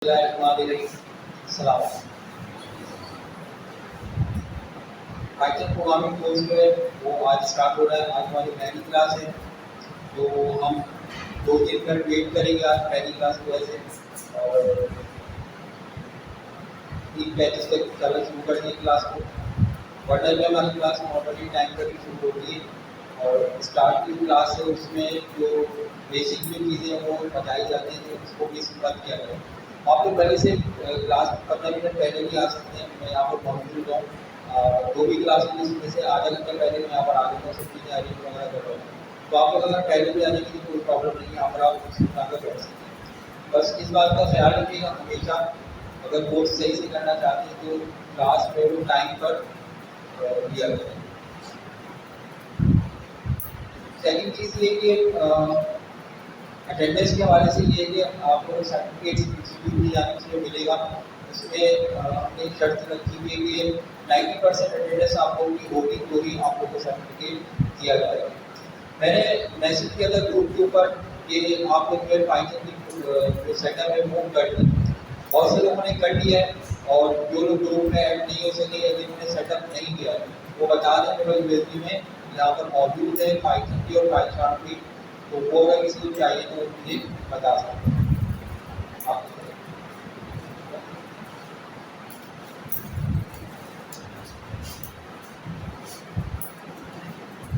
सलाम। Python programming course जो है वो आज स्टार्ट हो रहा है। आज हमारी पहली क्लास है, तो हम 2-3 मिनट वेट करेंगे आज पहली क्लास की वजह से, और 3:35 तक चलना शुरू कर देंगे क्लास को। वरना में हमारी क्लास नॉर्मली टाइम पर शुरू होती है, और स्टार्ट की क्लास है उसमें जो बेसिक जो चीज़ें हैं वो बताई जाती हैं, तो उसको बेसिक बात किया जाए। आप लोग पहले से क्लास 15 मिनट पहले भी आ सकते हैं। मैं यहाँ पर मौजूद हूँ, जो भी क्लास होगी उसमें से आधा घंटा पहले मैं यहाँ पर आ जाता हूँ, सब चीज़ें अरेंज वगैरह कर रहा हूँ। तो आप लोग अगर पहले भी आने की कोई प्रॉब्लम नहीं है, यहाँ पर आप उसमें आकर बैठ सकते हैं। बस इस बात का ख्याल रखिएगा हमेशा, अगर कोर्स सही से करना चाहते हैं तो क्लास में वो टाइम पर दिया करें। सेकंड चीज़ ये कि अटेंडेंस के हवाले से ये है कि आपको सर्टिफिकेट इंस्टीट्यूट में जाने से मिलेगा। उसमें हमने शर्त रखी हुई है कि 90% अटेंडेंस आप लोगों की होगी तो ही आप लोगों को सर्टिफिकेट दिया जाएगा। मैंने मैसेज किया था ग्रुप के ऊपर कि आप लोग जो पाइथन की जो सेटअप है वो कर दें। बहुत से लोगों ने कर लिया है, और जो लोग ग्रुप में ऐड नहीं हो सके या जिन्होंने सेटअप नहीं किया है वो बता दें मेरे यूनिवर्सिटी में यहाँ पर मौजूद है पाइथन की और पाइथन की, तो वो अगर किसी को चाहिए तो मुझे बता सकते हैं।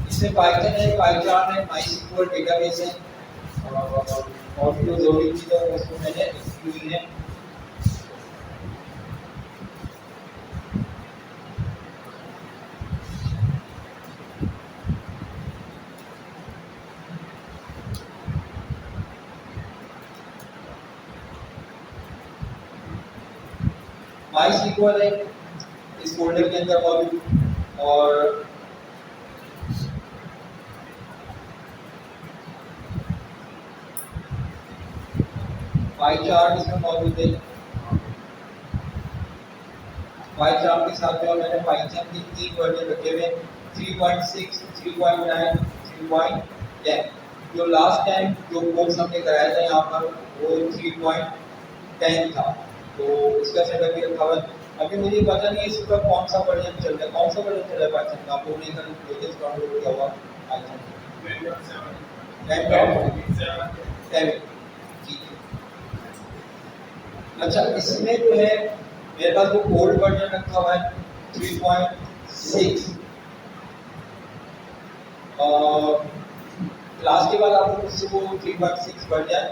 इसमें पाइथन है, पाइथन है, माइस्क्यूएल डेटाबेस है, और जो भी चीज़ है उसको मैंने एक्सक्लूड है। माइस्क्यूएल है इस फोल्डर के अंदर मौजूद, और पाई चार्ट इसमें मौजूद है। पाई चार्ट के साथ में मैंने पाइथन के 3 वर्जन रखे हुए, 3.6, 3.9, 3.10। जो लास्ट टाइम जो कोर्स हमने कराया था यहाँ पर वो 3.10 था, तो इसका सेटअप भी रखा हुआ है। अभी मुझे पता नहीं इस पर कौन सा वर्जन चल रहा है, कौन सा वर्जन चल रहा है पाइथन का। आप लोगों ने कल प्रोजेक्ट डाउनलोड किया हुआ पाइथन 10.7। अच्छा, इसमें जो है मेरे पास वो ओल्ड वर्जन रखा हुआ है 3.6, और क्लास के बाद आप लोग उससे वो 3.6 वर्जन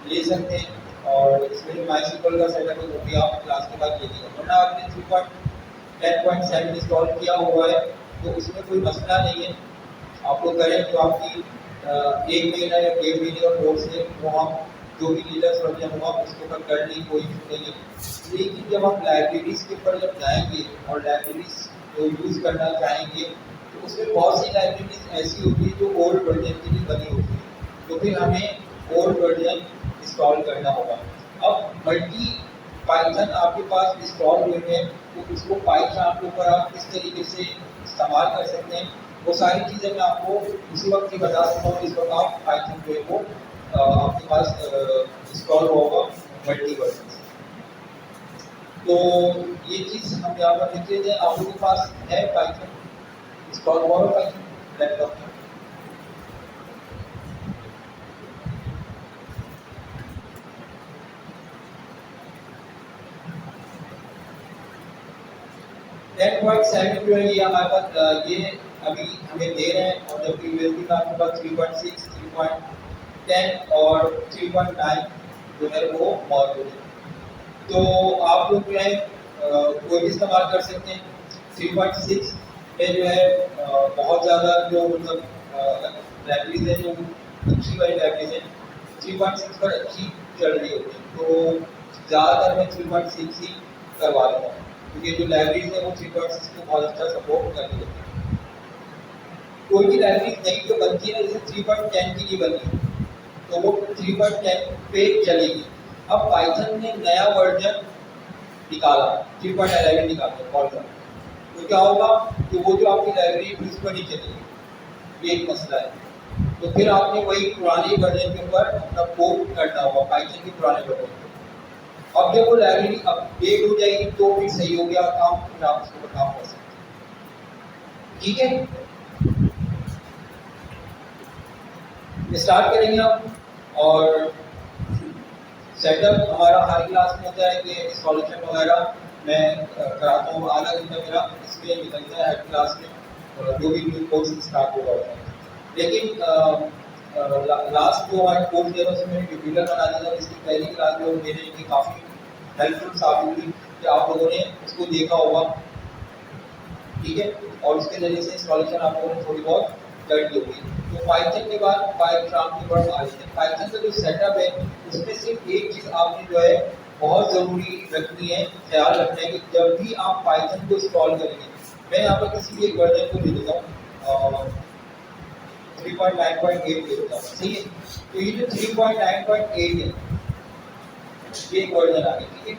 ले सकते हैं, और इसमें माइस्क्यूएल का सेटअप है वो भी आप क्लास के बाद ले लीजिए। वरना आपने 3.10.7 इंस्टॉल किया हुआ है तो उसमें कोई मसला नहीं है, आप लोग करें तो आपकी 1 महीना या 1.5 महीने का कोर्स है, वो हम जो भी लीडर्स वर्जन होगा उसके ऊपर करने की कोई नहीं है। लेकिन जब आप लाइब्रेरीज के ऊपर जब जाएंगे और लाइब्रेरीज जो यूज़ करना चाहेंगे तो उसमें बहुत सी लाइब्रेरीज ऐसी होती है जो ओल्ड वर्जन के लिए बनी होती है, तो फिर हमें ओल्ड वर्जन इंस्टॉल करना होगा। अब मल्टी पाइथन आपके पास इंस्टॉल हुए हैं तो उसको पाइथन के ऊपर आप किस तरीके से इस्तेमाल कर सकते हैं वो सारी चीज़ें मैं आपको उसी वक्त ही बता सकता हूँ जिस वक्त आप पाइथन जो है वो आपके पास इंस्टॉल होगा मल्टी वर्जन। तो ये चीज़ हम यहाँ पर लिख लेते हैं। आप लोगों के पास है पाइथन इंस्टॉल हुआ है पाइथन लैपटॉप में? .7 जो है ये हमारे पास ये अभी हमें दे रहे हैं, और जबकि यूएसबी का आपके पास 3.6, 3.10 और 3.9 जो है वो मौजूद है। तो आप लोग जो है कोई भी इस्तेमाल कर सकते हैं। 3.6 में जो है बहुत ज़्यादा जो मतलब लाइब्रेरीज है जो अच्छी वाली लाइब्रेरीज है 3.6 पर अच्छी चल रही होती है, तो ज़्यादातर मैं 3.6 ही करवा लेता हूँ, क्योंकि जो लाइब्रेरीज है वो 3.6 को बहुत अच्छा सपोर्ट करती होती है। कोई भी लाइब्रेरी नई जो बनती है जैसे 3.10 की नहीं बनी है तो वो 3.10 पे चलेगी। अब पाइथन ने नया वर्जन निकाला 3.11 निकाला कॉल कर, तो क्या होगा कि वो जो आपकी लाइब्रेरी उस पर नहीं चलेगी, ये एक मसला है। तो फिर आपने वही पुराने वर्जन के ऊपर अपना कोड करना होगा पाइथन के पुराने वर्जन पे। अब जब वो लाइब्रेरी अपडेट हो जाएगी तो फिर सही हो गया काम, फिर आप उसके ऊपर काम कर सकते हैं। ठीक है, स्टार्ट करेंगे आप। और सेटअप हमारा हर क्लास में होता है कि सॉल्यूशन वगैरह मैं कराता हूँ, आधा घंटा मेरा इसमें निकलता है हर क्लास में, जो भी न्यू कोर्स स्टार्ट होगा होता है। लेकिन लास्ट जो हमारे कोर्स दिया था उसमें मैंने ट्यूटोरियल बना दिया था, इसकी पहली क्लास जो मेरे लिए काफ़ी हेल्पफुल साबित हुई कि आप लोगों ने उसको देखा होगा। ठीक है, और उसके जरिए से सॉल्यूशन आप लोगों ने थोड़ी बहुत कर दी होगी। तो पाइथन के बाद पाइथन की वर्ड आ जाते हैं। पाइथन का जो सेटअप है उसमें सिर्फ एक चीज़ आपने जो है बहुत ज़रूरी रखनी है, ख्याल रखना है कि जब भी आप पाइथन को इंस्टॉल करेंगे, मैं यहाँ पर किसी भी एक वर्जन को दे देता हूँ, 3.9.8 दे देता हूँ, सही है। तो ये जो 3.9.8 है ये एक वर्जन आ गया। ठीक है,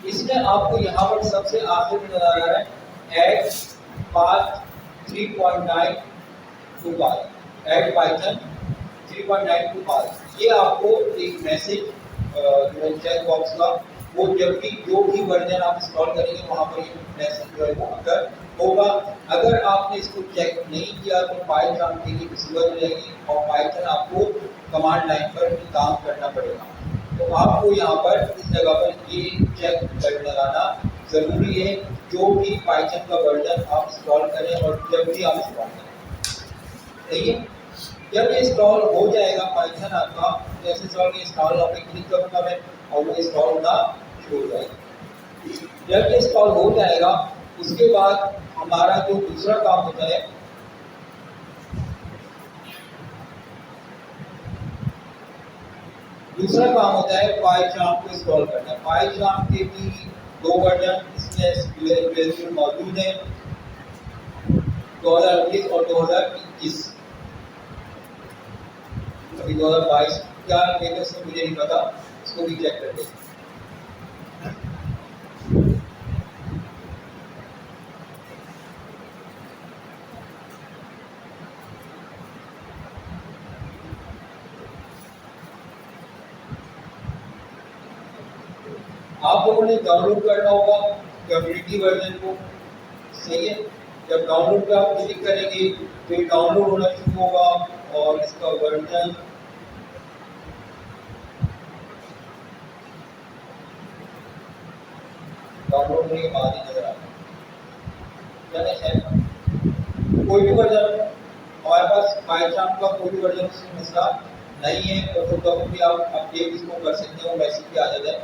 इसमें आपको यहाँ पर सबसे आखिर में नजर आ रहा है add path 3.9 to path, add Python 3.9 to path. ये आपको एक मैसेज जो है चेक बॉक्स का, वो जब भी जो भी वर्जन आप इंस्टॉल करेंगे वहाँ पर ये मैसेज जो है वो अगर होगा। अगर आपने इसको चेक नहीं किया तो पाइथन के लिए मुसीबत हो जाएगी और पाइथन आपको कमांड लाइन पर काम करना पड़ेगा। तो आपको यहाँ पर इस जगह पर ये चेक कर लगाना जरूरी है, जो भी पाइथन का वर्जन आप इंस्टॉल करें और जब भी आप इंस्टॉल करें। सही है, जब ये इंस्टॉल हो जाएगा पाइथन आपका, जैसे इंस्टॉल आपने क्लिक करूँगा मैं और वो इंस्टॉल होना शुरू हो जाएगा। जब ये इंस्टॉल हो जाएगा उसके बाद हमारा जो दूसरा काम होता है, दूसरा काम होता है पाइथन को इंस्टॉल करना। पाइथन के भी दो वर्जन इसमें मौजूद हैं, 2019 और 2021। अभी 2022 क्या लेटेस्ट है मुझे नहीं पता, इसको भी चेक करते हैं। आप लोगों ने डाउनलोड करना होगा कम्युनिटी वर्जन को, सही है। जब डाउनलोड पे आप क्लिक करेंगे तो ये डाउनलोड होना शुरू होगा और इसका वर्जन डाउनलोड होने के बाद ही नजर आता है। कोई भी वर्जन हमारे पास पाइथन का कोई भी वर्जन उसमें मसला नहीं है, तो कभी भी आप अपडेट इसको कर सकते हो, मैसेज भी आ जाता है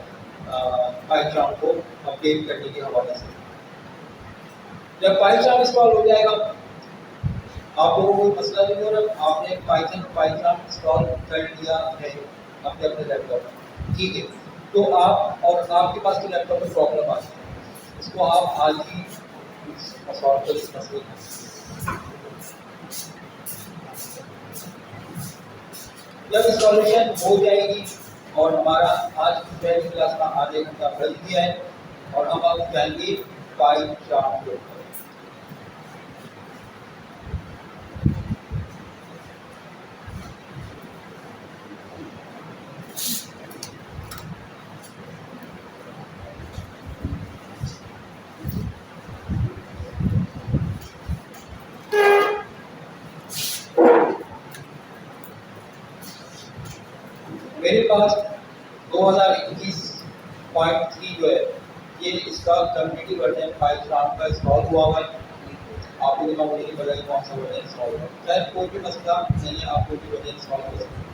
पाइथन को अपडेट करने के हवाले से। जब पाइथन इंस्टॉल हो जाएगा आप लोगों को कोई मसला नहीं हो रहा, आपने पाइथन इंस्टॉल कर लिया है अपने अपने लैपटॉप में, ठीक है। तो आप और आपके पास जो लैपटॉप में प्रॉब्लम आती है उसको आप आज ही सॉल्व कर इस मसले को। जब इंस्टॉलेशन हो जाएगी और हमारा आज की पहली क्लास का आधे घंटा बच गया है और हम अब जाएंगे पाइथन के ऊपर। मेरे पास 2021.3 जो है ये इसका कम्युनिटी वर्जन पाइथन का इंस्टॉल हुआ है। आप लोगों को नहीं पता कौन सा वर्जन इंस्टॉल हुआ, शायद कोई भी मसला नहीं है, आप कोई भी वर्जन इंस्टॉल कर सकते हैं।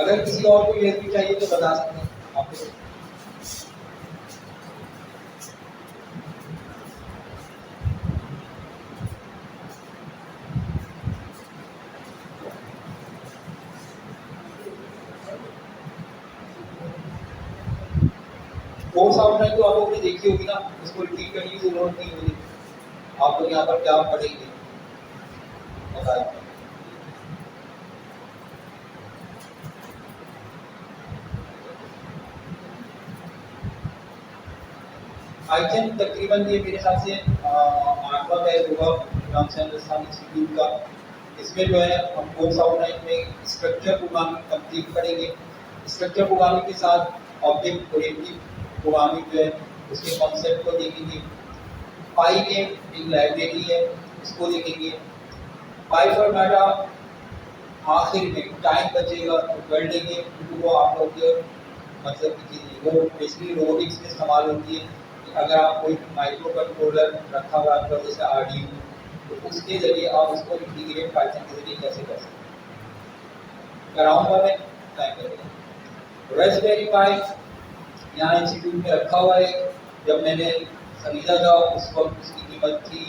अगर किसी और को यूएसबी चाहिए तो बता सकते हैं आपको। कोर्स आउटलाइन तो आप लोगों ने देखी होगी ना, इसको रिपीट करने की जरूरत नहीं होगी। आप लोग यहाँ पर क्या पढ़ेंगे बताइए। आई थिंक तकरीबन ये मेरे ख्याल से 8वां बैच होगा रामचंद्र इंस्टीट्यूट का। इसमें जो है हम कोर्स आउटलाइन में स्ट्रक्चर प्रोग्रामिंग कंप्लीट करेंगे। स्ट्रक्चर प्रोग्रामिंग के साथ ऑब्जेक्ट ओरिएंटेड प्रोग्रामिंग जो है उसके कॉन्सेप्ट को देखेंगे। पाई में एक लाइब्रेरी है उसको देखेंगे। पाई फॉर्मेटा आखिर में टाइम बचेगा तो कर लेंगे, क्योंकि वो आप लोग मतलब की चीज़ वो बेसिकली रोबोटिक्स में इस्तेमाल होती है। कि अगर आप कोई माइक्रो कंट्रोलर रखा हुआ आपका जैसे आरडीयू, तो उसके जरिए आप उसको इंटीग्रेट पाइथन के जरिए कैसे कर सकते हैं, कराऊंगा मैं टाइम लगेगा। रास्पबेरी पाई यहाँ इंस्टीट्यूट में रखा हुआ है। जब मैंने खरीदा था उस वक्त उसकी कीमत थी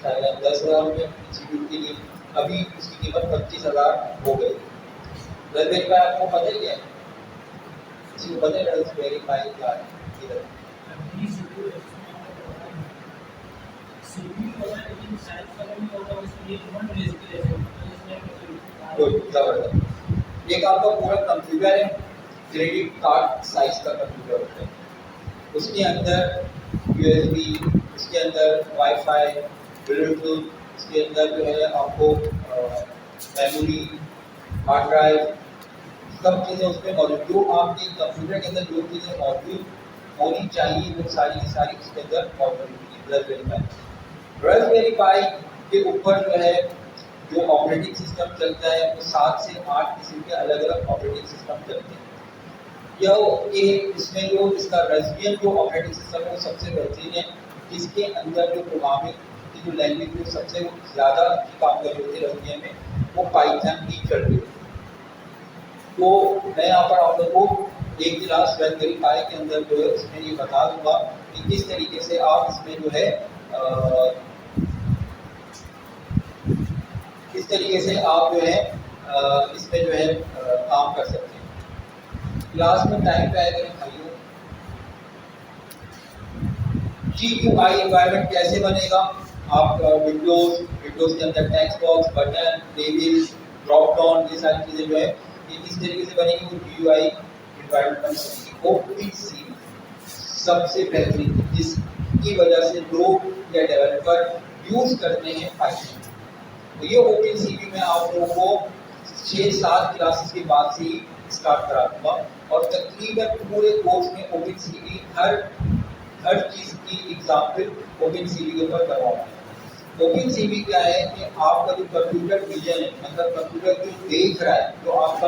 शायद 10,000 रुपये इंस्टीट्यूट के लिए। अभी उसकी कीमत 25,000 हो गई। रास्पबेरी पाई आपको पता ही है, किसी को पता है रास्पबेरी पाई क्या है? इधर जबरदस्त। एक आपका पूरा कंप्यूटर है, क्रेडिट कार्ड साइज का कंप्यूटर होता है। उसके अंदर यूएसबी, उसके अंदर वाईफाई, ब्लूटूथ, उसके अंदर जो है आपको मेमोरी, हार्ड ड्राइव, सब चीज़ें उसमें मौजूद। जो आपके कंप्यूटर के अंदर जो चीज़ें मौजूद होनी चाहिए वो सारी की सारी उसके अंदर मौजूद होगी रास्पबेरी पाई। रास्पबेरी पाई के ऊपर जो है जो ऑपरेटिंग सिस्टम चलता है वो 7 से 8 किस्म के अलग अलग ऑपरेटिंग सिस्टम चलते हैं। इसमें जो इसका रस्बियन जो ऑपरेटिंग सिस्टम है वो सबसे बेहतरीन है, जिसके अंदर जो प्रोग्रामिंग की जो लैंग्वेज जो सबसे ज़्यादा काम कर रही होती है रस्बियन में वो पाइथन की चल रही है। तो मैं यहाँ पर आप लोगों को एक क्लास रास्पबेरी पाई के अंदर जो है उसमें ये बता दूंगा कि किस तरीके से आप इसमें जो है किस तरीके से आप जो है इसमें जो है काम कर सकते हैं। क्लास में टाइम पे आया करें भाइयों। GUI एनवायरनमेंट कैसे बनेगा? आप विंडोज के अंदर text box, button, label, drop down, ये सारी चीज़ें जो है ये किस तरीके से बनेगी वो GUI एनवायरनमेंट बन सकेगी। ओपनसीवी सबसे बेहतरीन जिसकी वजह से लोग या डेवलपर यूज करते हैं पाइथन। तो ये ओपनसीवी में आप लोगों को 6-7 क्लासेस के बाद से ही स्टार्ट करा दूंगा और तकरीबन पूरे कोर्स में ओपनसीवी हर चीज़ की एग्जाम्पल ओपनसीवी के ऊपर करवाऊंगा। ओपनसीवी क्या है कि आपका जो कंप्यूटर विजन है, मतलब कंप्यूटर जो देख रहा है, जो आपका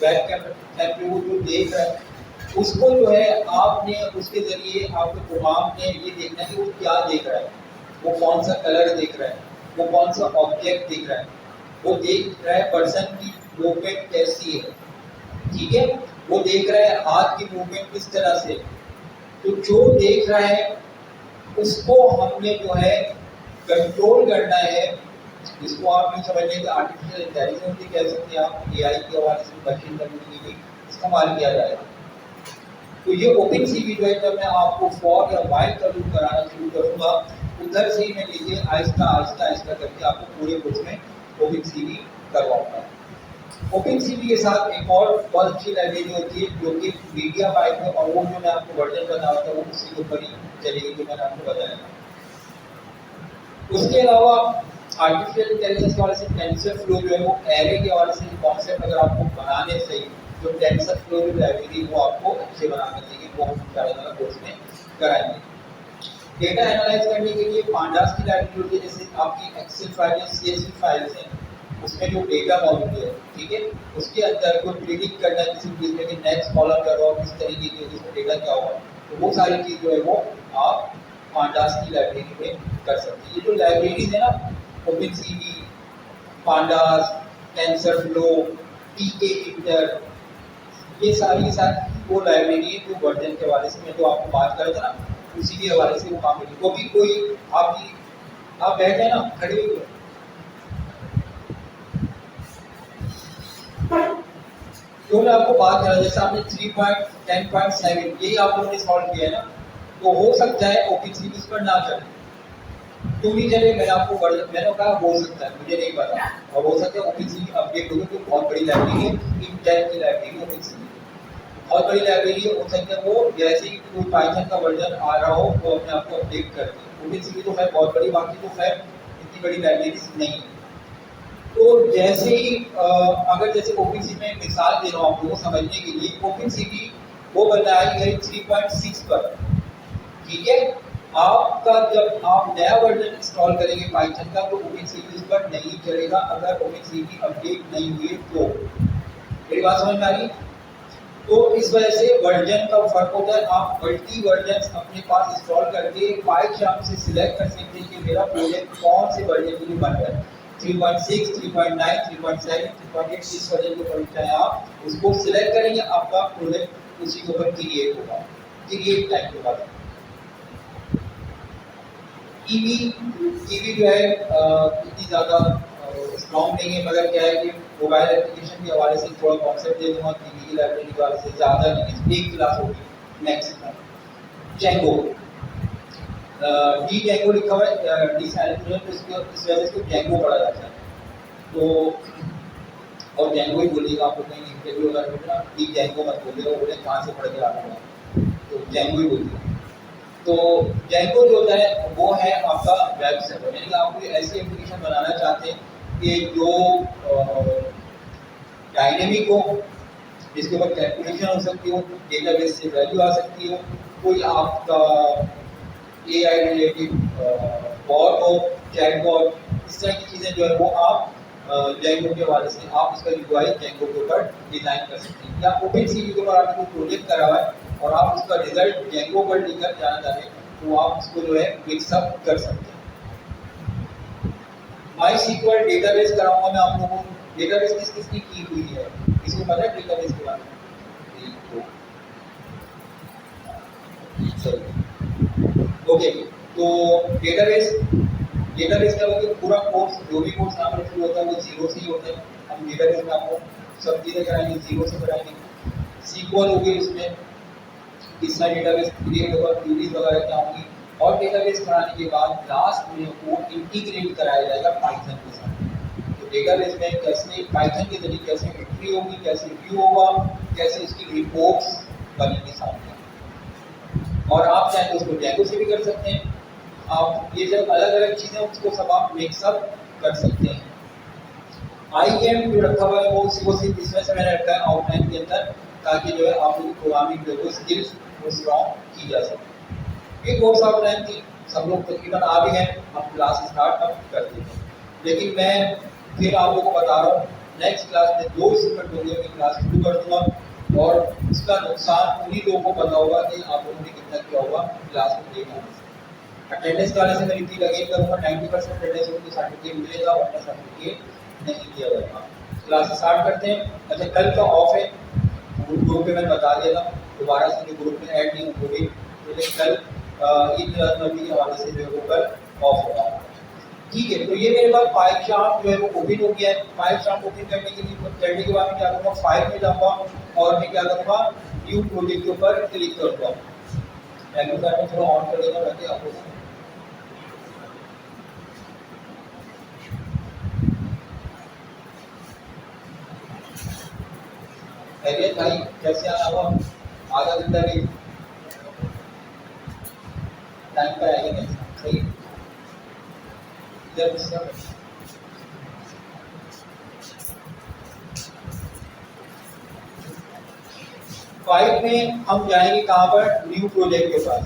वेब कैम पे वो जो देख रहा है उसको जो है आपने उसके जरिए आपके प्रोग्राम ने ये देखना है कि वो क्या देख रहा है, वो कौन सा कलर देख रहा है, वो कौन सा ऑब्जेक्ट देख रहा है, वो देख रहा है पर्सन की मूवमेंट कैसी है, ठीक है, वो देख रहा है हाथ की मूवमेंट किस तरह से। तो जो देख रहा है उसको हमने जो है कंट्रोल करना है। इसको आप नहीं समझ लेंगे आर्टिफिशियल इंटेलिजेंस भी कह सकते हैं, आप AI के हवाले से मशीन लर्निंग भी इस्तेमाल किया जाएगा। तो ये ओपनसीवी जो है जब मैं आपको फॉर या वाइल का लूप कराना शुरू करूँगा उधर से ही मैं लीजिए आहिस्ता आहिस्ता आहिस्ता करके आपको पूरे कोर्स में ओपनसीवी करवाऊंगा। ओपनसीवी के साथ एक और बहुत अच्छी लाइब्रेरी होती है जो कि मीडिया पाइप है और वो जो मैं आपको वर्जन बता रहा था वो उसी के ऊपर ही चलेगी जो मैंने आपको बताया। उसके अलावा आर्टिफिशियल इंटेलिजेंस के हवाले से टेंसर फ्लो जो है वो एरे के हवाले से कॉन्सेप्ट अगर आपको बनाने सही तो टेंसर फ्लो जो लाइब्रेरी वो आपको अच्छे बना कर देगी, वो हम इंशाअल्लाह कोर्स में कराएंगे। डेटा एनालाइज करने के लिए पांडास की लाइब्रेरी होती है, जैसे आपकी एक्सेल फाइल CSV फाइल्स हैं उसमें जो डेटा मौजूद है, ठीक है, उसके अंदर कोई प्रिडिक्ट करना है किसी चीज़ में कि नेक्स्ट कॉलम करवाओ किस तरीके की उसमें डेटा क्या होगा, तो वो सारी चीज़ जो है वो आप पांडास की लाइब्रेरी में कर सकते हैं। ये जो लाइब्रेरीज है ना ओपनसीवी, पांडास, टेंसर फ्लो, टीके इंटर, ये सारी वो लाइब्रेरी है जो वर्जन के हवाले से मैं जो आपको बात कर रहा था ना, उसी के हवाले से वो काम करेगी। वो भी कोई आपकी आप बैठे ना, खड़े हुए तो मैं आपको बात कर रहा, जैसे आपने 3.10.7 यही आप लोगों ने सॉल्व किया है ना, तो हो सकता है ओपन सीरीज पर ना चले, क्यों नहीं चले? मैंने कहा हो सकता है, मुझे नहीं पता, और हो सकता है ओपन सीरीज अपडेट होगी, तो बहुत बड़ी लाइब्रेरी है, इंटेल की लाइब्रेरी ओपन सीरीज बहुत बड़ी लाइब्रेरी है। हो सकता है वो जैसे ही कोई पाइथन का वर्जन आ रहा हो वो अपने आप को अपडेट कर दे। ओपन सीरीज तो खैर बहुत बड़ी, बाकी तो खैर इतनी बड़ी लाइब्रेरीज नहीं है। तो जैसे ही अगर जैसे ओपनसीवी में मिसाल दे रहा हूँ आप लोगों को समझने के लिए, ओपनसीवी वो बनाई गई 3.6 पर, ठीक है। आपका जब आप नया वर्जन इंस्टॉल करेंगे पाइथन का, तो ओपनसीवी इस पर नहीं चलेगा अगर ओपनसीवी अपडेट नहीं हुई तो। मेरी बात समझ में आ रही? तो इस वजह से वर्जन का फर्क होता है। आप मल्टी वर्जन अपने पास इंस्टॉल करके पाइथन से सिलेक्ट कर सकते हैं कि मेरा प्रोजेक्ट कौन से वर्जन के लिए बन रहा है, 3.6, 3.9, 3.7, 3.8, इस वर्जन के ऊपर चाहे आप उसको सिलेक्ट करेंगे, आपका प्रोजेक्ट उसी के ऊपर क्रिएट होगा, क्रिएट टाइम के बाद। ईवी जो है इतनी ज़्यादा स्ट्रॉन्ग नहीं है, मगर क्या है कि मोबाइल एप्लीकेशन के हवाले से थोड़ा कॉन्सेप्ट दे दूँगा, ईवी की लाइब्रेरी के हवाले से ज़्यादा नहीं, एक क्लास होगी मैक्सिमम। जेंगो डी जेंगो लिखा हुआ है, डी साइलेंट है, तो इसको इस वजह से इसको जेंगो पढ़ा जाता है। तो और जेंगो ही बोलिएगा, आपको कहीं इंटरव्यू वगैरह में ना डी जेंगो मत बोलिएगा, बोले कहाँ से पढ़ के आ रहा हूँ, तो जेंगो ही बोलिएगा। तो जेंगो जो होता है वो है आपका वेब सर्वर, यानी कि आप कोई ऐसी एप्लीकेशन बनाना चाहते हैं कि जो डायनेमिक हो, जिसके ऊपर कैलकुलेशन हो सकती हो, डेटाबेस से वैल्यू आ सकती हो, कोई आपका AI रिलेटेड बॉट हो, चैट बॉट, इस तरह की चीज़ें जो है वो आप जेंगो के हवाले से आप उसका UI जेंगो के ऊपर डिज़ाइन कर सकते हैं। या ओपनसीवी के ऊपर आपने कोई प्रोजेक्ट करा हुआ है और आप उसका रिजल्ट जेंगो पर लेकर जाना चाहते हैं, तो आप उसको जो है मिक्सअप कर सकते हैं। MySQL डेटाबेस कराऊंगा मैं आप लोगों को। डेटाबेस किस किस की हुई है, किसी को पता है डेटाबेस के बारे में? ओके, तो डेटाबेस क्या होता है? पूरा कोर्स, जो भी कोर्स यहाँ पर शुरू होता है वो जीरो से ही होता है। हम डेटाबेस में आपको सब चीज़ें कराएंगे, जीरो से कराएंगे। सीक्वल होगी, इसमें किसका डेटाबेस क्रिएट होगा, क्वेरीज वगैरह क्या होंगी, और डेटाबेस कराने के बाद लास्ट में वो इंटीग्रेट कराया जाएगा पाइथन के साथ। तो डेटाबेस में कैसे पाइथन के जरिए कैसे एंट्री होगी, कैसे व्यू होगा, कैसे उसकी रिपोर्ट्स बनेंगी सामने, और आप चाहे तो उसको जेंगो से भी कर सकते हैं। आप ये जब अलग अलग चीज़ें उसको सब आप मिक्सअप कर सकते हैं। IAM जो रखा हुआ है वो सिर्फ इसमें से मैंने रखा है आउटलाइन के अंदर, ताकि जो है आप लोग प्रोग्रामिंग जो स्किल्स वो स्ट्रॉन्ग की जा सके। ये कोर्स आउटलाइन थी, सब लोग तकरीबन आ भी हैं, हम क्लास स्टार्ट अब कर देते हैं। लेकिन मैं फिर आप लोगों को बता रहा हूँ, नेक्स्ट क्लास में 2 स्टूडेंट होंगे, मैं क्लास शुरू कर दूँगा, और इसका नुकसान उन्हीं लोगों को पता होगा कि आप लोगों ने कितना किया होगा क्लास में देखना। अटेंडेंस वाले से मैं रिपीट अगेन करूँगा, 90% अटेंडेंस होगी तो सर्टिफिकेट मिलेगा, वरना सर्टिफिकेट नहीं दिया जाएगा। क्लास स्टार्ट करते हैं। अच्छा, कल का ऑफ है, ग्रुप पे मैंने बता दिया था, दोबारा से जो ग्रुप में ऐड नहीं होंगे, तो कल ईद मिलाद-उन-नबी के हवाले से जो है वो कल ऑफ होगा। ठीक है, तो ये मेरे पास फाइल शार्प जो है वो ओपन हो गया है। फाइल शार्प ओपन करने के बाद मैं क्या करूँगा, फाइल में जाऊँगा और मैं क्या करूँगा, न्यू प्रोजेक्ट के ऊपर क्लिक करूँगा। एग्रीमेंट में थोड़ा ऑन कर देगा ताकि आप लोग खैरियत भाई, कैसे आना हुआ? आधा घंटा लेट टाइम पर आएगा नहीं, सही इधर मिस्टर 5 में हम जाएंगे कहाँ पर, न्यू प्रोजेक्ट के पास।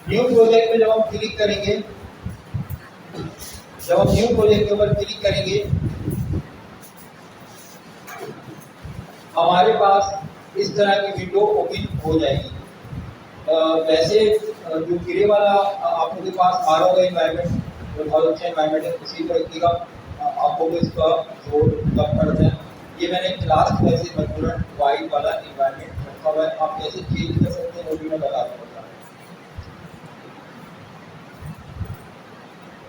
न्यू प्रोजेक्ट में जब हम क्लिक करेंगे, जब हम न्यू प्रोजेक्ट के ऊपर क्लिक करेंगे, हमारे पास इस तरह की विंडो ओपन हो जाएगी। वैसे जो गिरे वाला आप लोगों के पास आ रहा होगा एनवायरनमेंट, जो बहुत अच्छा एनवायरनमेंट है, उसी पर रखिएगा। आपको भी इसका जोर कम पड़ता है। ये मैंने क्लास वैसे मजबूरन वाइट वाला इन्वायरमेंट रखा हुआ है, आप कैसे चेंज कर सकते हैं वो भी मैं बता दूंगा।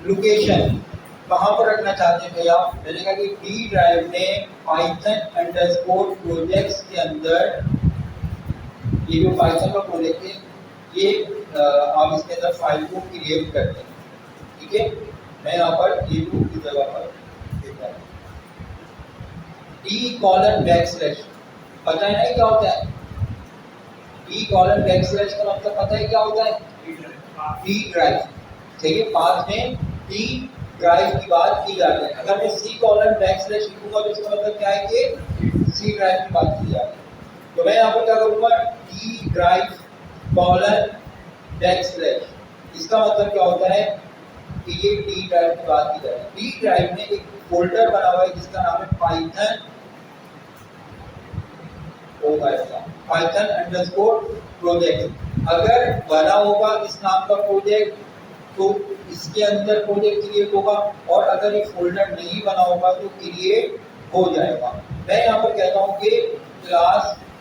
लोकेशन कहाँ पर रखना चाहते हैं भैया? मैंने कहा कि डी ड्राइव में पाइथन अंडरस्कोर प्रोजेक्ट्स के अंदर ये जो पाइथन का प्रोजेक्ट है ये आप इसके अंदर फाइल को क्रिएट करते हैं, ठीक है। मैं यहाँ पर ये की जगह पर देता हूँ d:\\, पता है ना क्या होता है? d:\\, का मतलब पता है क्या होता है? डी ड्राइव, ठीक है। पाथ में डी ड्राइव की बात की जाती है। अगर मैं c:\\, लिखूंगा तो इसका मतलब क्या है कि सी ड्राइव की बात की जा रही है। तो मैं यहाँ पर क्या करूँगा, डी ड्राइव :\, इसका मतलब क्या होता है कि ये डी ड्राइव की बात की जा रही है। डी ड्राइव में एक फोल्डर बना हुआ है जिसका नाम है पाइथन प्रोजेक्ट। अगर बना होगा इस नाम का प्रोजेक्ट तो इसके अंदर प्रोजेक्ट क्रिएट होगा, और अगर ये फोल्डर नहीं बना होगा तो क्रिएट हो जाएगा। मैं यहाँ पर कहता हूँ कि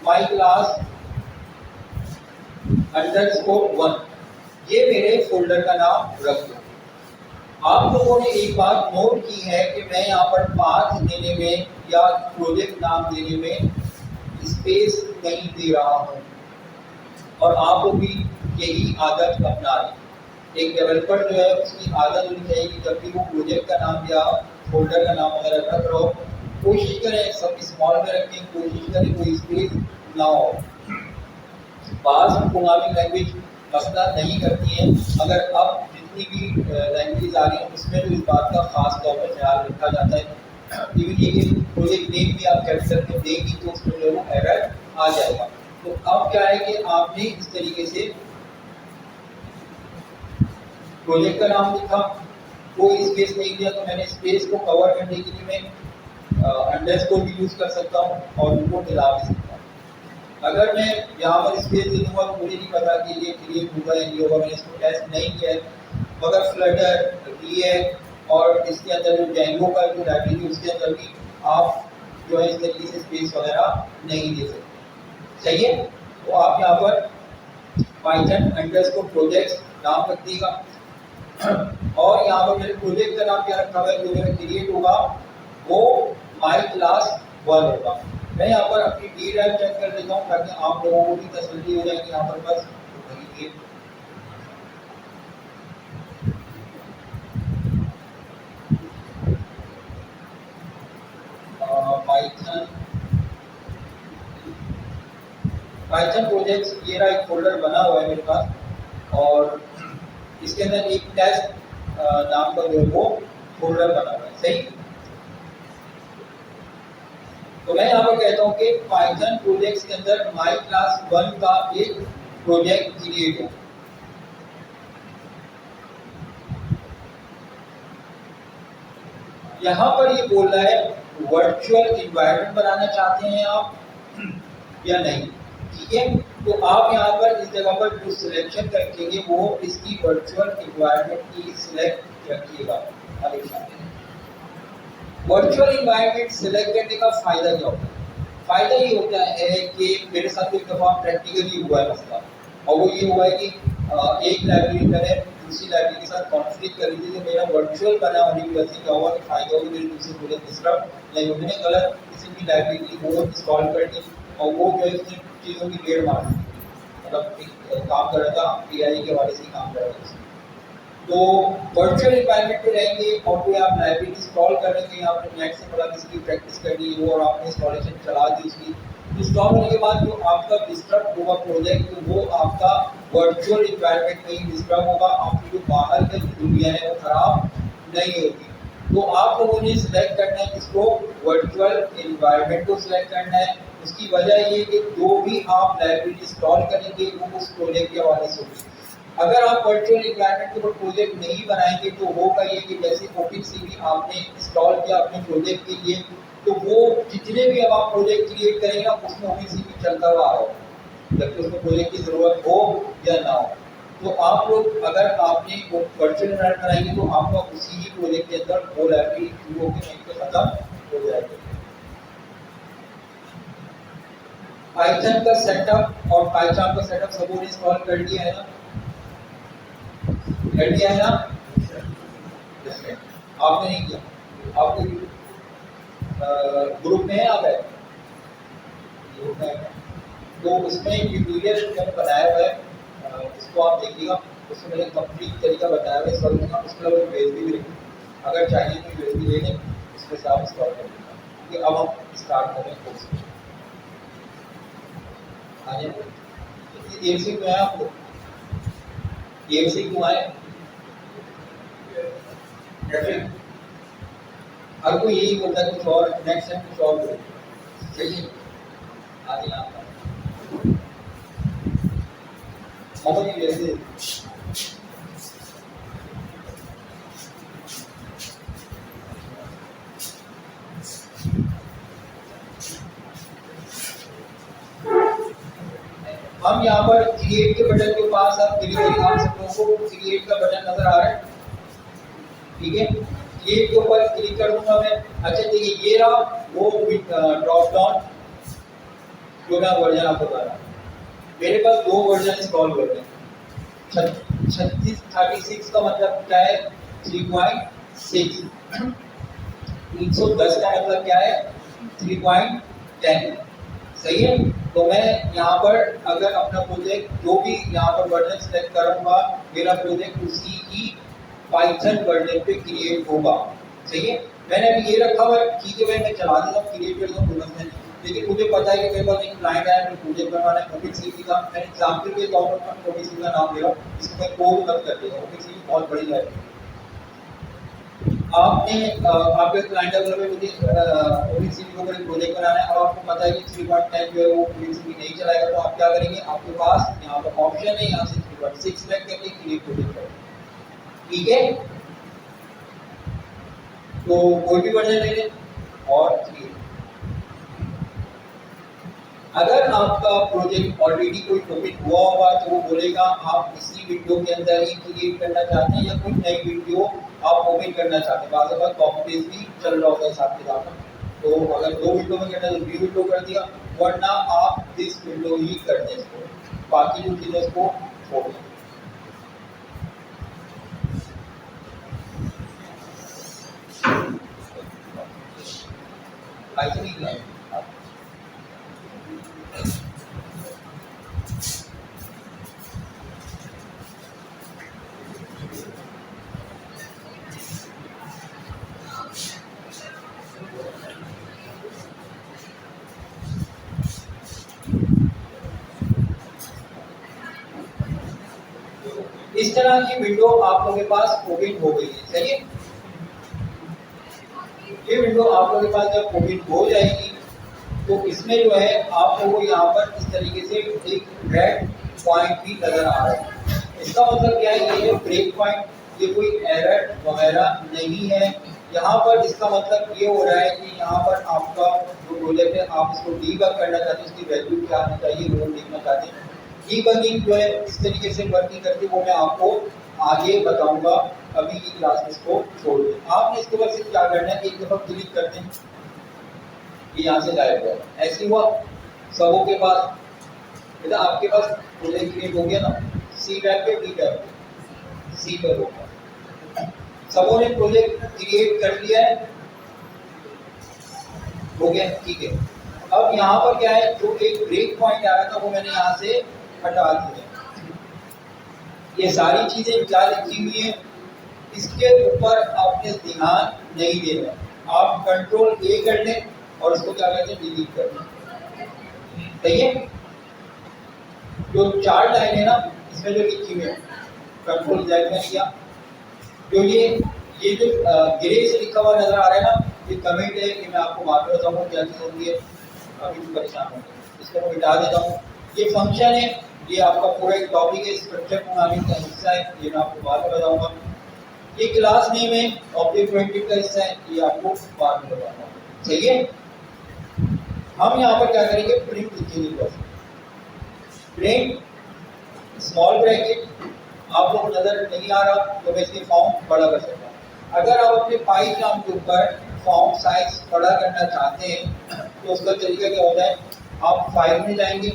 माई क्लास _1 ये मेरे फोल्डर का नाम रख दो। आप लोगों ने एक बात नोट की है कि मैं यहाँ पर पाथ देने में या प्रोजेक्ट नाम देने में स्पेस नहीं दे रहा हूँ, और आप लोग भी यही आदत अपना लें। एक डेवलपर जो है उसकी आदत होनी चाहिए कि जब भी वो प्रोजेक्ट का नाम या फोल्डर का नाम वगैरह रख रहा हो, कोशिश करें सब स्मॉल में रखें, कोशिश करें कोई स्पेस ना हो। बाज़ प्रोग्रामिंग लैंग्वेज मसला नहीं करती हैं, अगर अब जितनी भी लैंग्वेज आ रही है उसमें तो इस बात का खास तौर पर ख्याल रखा जाता है। इवन ये प्रोजेक्ट नेम भी आप कैप्चर में देंगी तो उसमें जो है एरर आ जाएगा। तो अब क्या है कि आपने इस तरीके से प्रोजेक्ट का नाम लिखा, कोई स्पेस नहीं दिया, तो मैंने स्पेस को कवर करने के लिए मैं अंडरस्कोर भी यूज कर सकता हूँ और उनको मिला भी सकता हूँ। अगर मैं यहाँ पर स्पेस दे दूंगा तो मुझे नहीं पता कि ये क्रिएट होगा या नहीं होगा, मैंने इसको टेस्ट नहीं किया है। मगर फ्लटर, रिएक्ट और इसके अंदर जो जैंगो का जो लाइब्रेरी उसके अंदर भी आप जो है इस तरीके से स्पेस वगैरह नहीं दे सकते, सही है। तो आप यहाँ पर पाइथन अंडरस्कोर प्रोजेक्ट्स नाम रख दीजिएगा, और यहाँ पर मेरे प्रोजेक्ट का नाम क्या रखा हुआ है, जो मेरा क्रिएट होगा वो माई क्लास 1 होगा। मैं यहाँ पर अपनी डी ड्राइव चेक कर देता हूँ ताकि आप लोगों को भी तसल्ली हो जाएगी। यहाँ पर बस पाइथन प्रोजेक्ट्स ये रहा, एक फोल्डर बना हुआ है मेरे पास, और इसके अंदर एक टेस्ट नाम का जो है वो फोल्डर बना हुआ है, सही। तो मैं यहाँ पर कहता हूँ कि पाइथन प्रोजेक्ट्स के अंदर माई क्लास 1 का एक प्रोजेक्ट क्रिएट हो। यहाँ पर ये बोल रहा है वर्चुअल इन्वायरमेंट बनाना चाहते हैं आप या नहीं, ठीक है। तो आप यहाँ पर इस जगह पर जो सिलेक्शन रखेंगे वो इसकी वर्चुअल इन्वायरमेंट की सिलेक्ट रखिएगा हमेशा। वर्चुअल इन्वायरमेंट सिलेक्ट करने का फायदा क्या होता है? फायदा ये होता है कि मेरे साथ एक दफ़ा प्रैक्टिकली हुआ है मसला, और वो ये हुआ है कि एक लाइब्रेरी मैंने दूसरी लाइब्रेरी के साथ कॉन्फ्लिक्ट कर ली थी। तो मेरा वर्चुअल बना होने की वजह से क्या हुआ कि फायदा होगा मेरे दूसरे प्रोजेक्ट डिस्टर्ब नहीं हो। मैंने गलत किसी भी लाइब्रेरी की वो इंस्टॉल कर दी, और वो जो है चीज़ों की डेढ़ मार दी, मतलब काम कर रहा था PI के हवाले से काम कर रहा था। तो वर्चुअल इन्वायरमेंट पे रहेंगे और कोई आप लाइब्रेरी इंस्टॉल कर रहे हैं, आपने नेट से पढ़ा किसी की प्रैक्टिस करनी है वो, और आपने इंस्टॉलेशन चला दी उसकी, इंस्टॉल होने के बाद जो आपका डिस्टर्ब होगा प्रोजेक्ट, तो वो आपका वर्चुअल इन्वायरमेंट में ही डिस्टर्ब होगा, आपकी जो बाहर की दुनिया है वो खराब नहीं होगी। तो आप लोगों ने सिलेक्ट करना है इसको, वर्चुअल इन्वायरमेंट को सिलेक्ट करना है। उसकी वजह ये कि जो भी आप लाइब्रेरी इंस्टॉल करेंगे वो उस प्रोजेक्ट के हवाले से होगी। अगर आप वर्चुअल इन्वायरमेंट के ऊपर प्रोजेक्ट नहीं बनाएंगे तो होगा ये कि जैसे OpenCV आपने इंस्टॉल किया अपने प्रोजेक्ट के लिए, तो वो जितने भी अब आप प्रोजेक्ट क्रिएट करेंगे ना उसमें OpenCV चलता हुआ आ रहा हो, जबकि उसमें प्रोजेक्ट की ज़रूरत हो या ना हो। तो आप लोग अगर आपने वो वर्चुअल एनवायरनमेंट बनाएंगे तो आपका उसी ही प्रोजेक्ट के अंदर वो लाइब्रेरी शुरू होकर वहीं पे खत्म हो जाएगी। पाइथन का सेटअप और पाइथन का सेटअप सबों ने इंस्टॉल कर लिया है ना? कर लिया है ना? आपने नहीं किया? आपको ग्रुप में है आप है? ग्रुप में है तो उसमें ट्यूटोरियल मैंने बनाया हुआ है, इसको आप देखिएगा। उसमें मैंने कंप्लीट तरीका बताया हुआ है सॉल्व का। उसके अलावा यूएसबी भी रखी, अगर चाहिए तो यूएसबी ले लें, उसमें से आप इंस्टॉल कर लेंगे। क्योंकि अब हम स्टार्ट करें कोर्स। आगे इतनी देर से क्यों आए आप लोग? देर से क्यों आए? ट्रैफिक। हर कोई यही बोलता है कुछ और, नेक्स्ट टाइम कुछ और बोले। चलिए आगे यहाँ मोहम्मद वैसे हम यहाँ पर क्रिएट के बटन के पास आप क्लिक करेंगे। आप सब लोगों को क्रिएट का बटन नजर आ रहा है? ठीक है, क्रिएट के ऊपर क्लिक कर दूंगा मैं। अच्छा देखिए, ये रहा वो ड्रॉप डाउन जो मैं वर्जन आपको बता रहा हूँ। मेरे पास 2 वर्जन इंस्टॉल हो गए। 36 का मतलब क्या है? 3.6। 310 का मतलब क्या है? 3.10। सही है। तो मैं यहाँ पर अगर अपना प्रोजेक्ट जो भी यहाँ पर वर्जन सेलेक्ट करूँगा, मेरा प्रोजेक्ट उसी की पाइथन वर्जन पे क्रिएट होगा। सही है। मैंने अभी ये रखा हुआ है, ठीक है भाई, मैं चला देता हूँ, क्रिएट कर दूँ, लेकिन मुझे पता है कि मेरे पास एक क्लाइंट आया, मुझे प्रोजेक्ट बनवाना है ओपनसीवी का। मैं एग्जाम्पल के तौर पर ओपनसीवी का नाम ले रहा हूँ, इसको मैं कोड मत कर देगा। ओपनसीवी बहुत बड़ी लाइब्रेरी। आपने आपके क्लाइंट अगर मुझे ओपनसीवी के ऊपर एक प्रोजेक्ट बनाना है, अब आपको पता है कि 3.10 जो है वो ओपनसीवी नहीं चलाएगा, तो आप क्या करेंगे? आपके पास यहाँ पर ऑप्शन है, यहाँ से 3.6 सेलेक्ट करके क्रिएट प्रोजेक्ट करें। ठीक है, तो कोई भी वर्जन ले लें और क्रिएट। अगर आपका प्रोजेक्ट ऑलरेडी कोई टॉपिक हुआ होगा तो वो बोलेगा आप इसी विंडो के अंदर ही क्रिएट करना चाहते हैं या कोई नई विंडो आप ओपन करना चाहते हैं। बाज़ बार कॉपी पेस्ट भी चल रहा होता है साथ के साथ। तो अगर 2 विंडो में करना है तो 2 विंडो कर दिया, वरना आप दिस विंडो ही कर दें इसको, बाकी जो चीज़ें इसको छोड़ दें। इस तरह की विंडो आप लोगों के पास ओपन हो गई है। सही है, ये विंडो आप लोगों के पास जब ओपन हो जाएगी तो इसमें जो है आप लोगों को यहाँ पर इस तरीके से एक रेड पॉइंट भी नजर आ रहा है। इसका मतलब क्या है? ये ब्रेक पॉइंट, ये कोई एरर वगैरह नहीं है यहाँ पर। इसका मतलब ये हो रहा है कि यहाँ पर आपका जो प्रोजेक्ट है आप इसको डीबग करना चाहते हैं, उसकी वैल्यू क्या आनी चाहिए वो देखना चाहते हैं। डीबगिंग जो है इस तरीके से वर्किंग करती है वो मैं आपको आगे बताऊंगा। अभी की क्लास में इसको छोड़ दें। आपने इसके बाद सिर्फ क्या करना है, एक दफा क्लिक करते हैं, ये यहाँ से गायब हुआ। ऐसे हुआ सबों के पास, बेटा आपके पास प्रोजेक्ट क्रिएट हो गया ना, सी टैब पे, डी टैब पे, सी पर होगा। सबों ने प्रोजेक्ट क्रिएट कर लिया है, हो गया, ठीक है। अब यहाँ पर क्या है, जो एक ब्रेक पॉइंट आ रहा था वो मैंने यहाँ से हटा दिया। ये सारी चीजें क्या लिखी हुई है, इसके ऊपर आपने ध्यान नहीं देना। आप कंट्रोल ए कर लें और इसको क्या कहते हैं, डिलीट कर लें। सही है। जो 4 लाइन है ना इसमें जो लिखी हुई है, कंट्रोल जेड में किया, जो ये जो ग्रे से लिखा हुआ नजर आ रहा है ना, ये कमेंट है कि मैं आपको बाद में बताऊंगा क्या चीज होती है, अभी भी परेशान हो, इसको मैं मिटा देता हूँ। ये फंक्शन है, ये आपका पूरा एक टॉपिक है, स्ट्रक्चर प्रोग्रामिंग का हिस्सा है, ये मैं आपको बाद में बताऊंगा। ये क्लास नेम है, ऑब्जेक्ट ओरिएंटेड का हिस्सा है, ये आपको बाद में बताऊंगा। सही है। हम यहाँ पर क्या करेंगे, प्रिंट लिखेंगे बस। प्रिंट स्मॉल ब्रैकेट आप लोग नजर नहीं आ रहा तो मैं इसकी फॉर्म बड़ा कर सकता हूँ। अगर आप अपने पाई चार्ट के ऊपर फॉर्म साइज बड़ा करना चाहते हैं तो उसका तरीका क्या होता है, आप फाइल में जाएंगे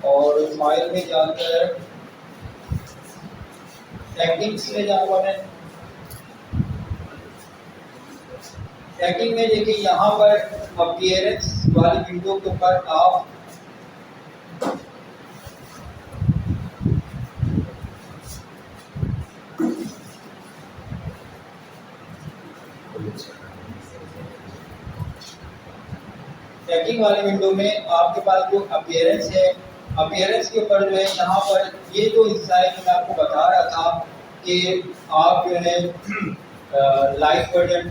और फाइल में जाकर सेटिंग्स में जाऊंगा मैं। सेटिंग में देखिए यहाँ पर अपीयरेंस वाली विंडो के ऊपर आप सेटिंग वाले विंडो में आपके पास जो अपीयरेंस है, अपीयरेंस के ऊपर जो है यहाँ पर ये जो हिस्सा है जो मैं आपको बता रहा था कि आप जो है लाइट वर्जन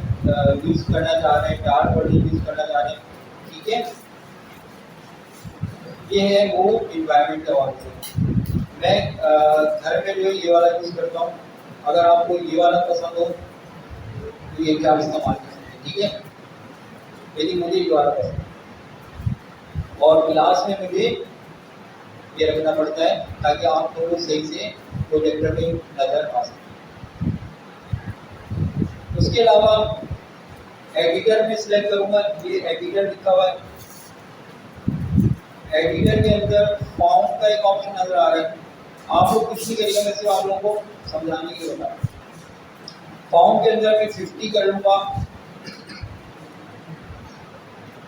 यूज करना चाह रहे हैं, डार्क वर्जन यूज करना चाह रहे हैं, ठीक है। ये है वो इन्वायरमेंट का वाला। मैं घर में जो है ये वाला यूज करता हूँ। अगर आपको ये वाला पसंद हो तो ये क्या इस्तेमाल कर सकते हैं, ठीक है। यदि मुझे ये वाला पसंद है और क्लास में मुझे ये रखना पड़ता है ताकि आप लोगों को सही से प्रोजेक्टर में नजर आ सके। उसके अलावा एडिटर में सिलेक्ट करूंगा, ये एडिटर लिखा हुआ है। एडिटर के अंदर फॉर्म का एक ऑप्शन नजर आ रहा है। आप लोग कुछ नहीं करिएगा, मैं सिर्फ आप लोगों को समझाने के लिए बता रहा हूं। फॉर्म के अंदर मैं 50 कर लूंगा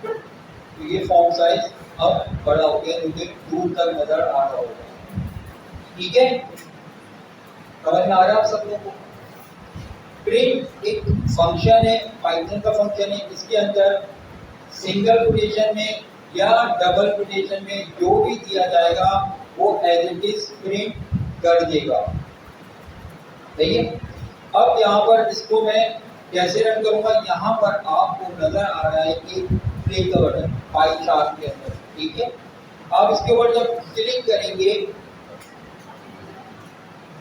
तो ये फॉर्म साइज अब बड़ा हो गया, मुझे दूर तक नजर आ रहा होगा, ठीक है। समझ में आ रहा है आप सब लोगों को। प्रिंट एक फंक्शन है, पाइथन का फंक्शन है। इसके अंदर सिंगल कोटेशन में या डबल कोटेशन में जो भी दिया जाएगा वो एज इट इज प्रिंट कर देगा, सही है। अब यहाँ पर इसको मैं कैसे रन करूंगा, यहाँ पर आपको नजर आ रहा है कि प्ले का बटन पाई चार्ट के अंदर, ठीक है। आप इसके ऊपर जब क्लिक करेंगे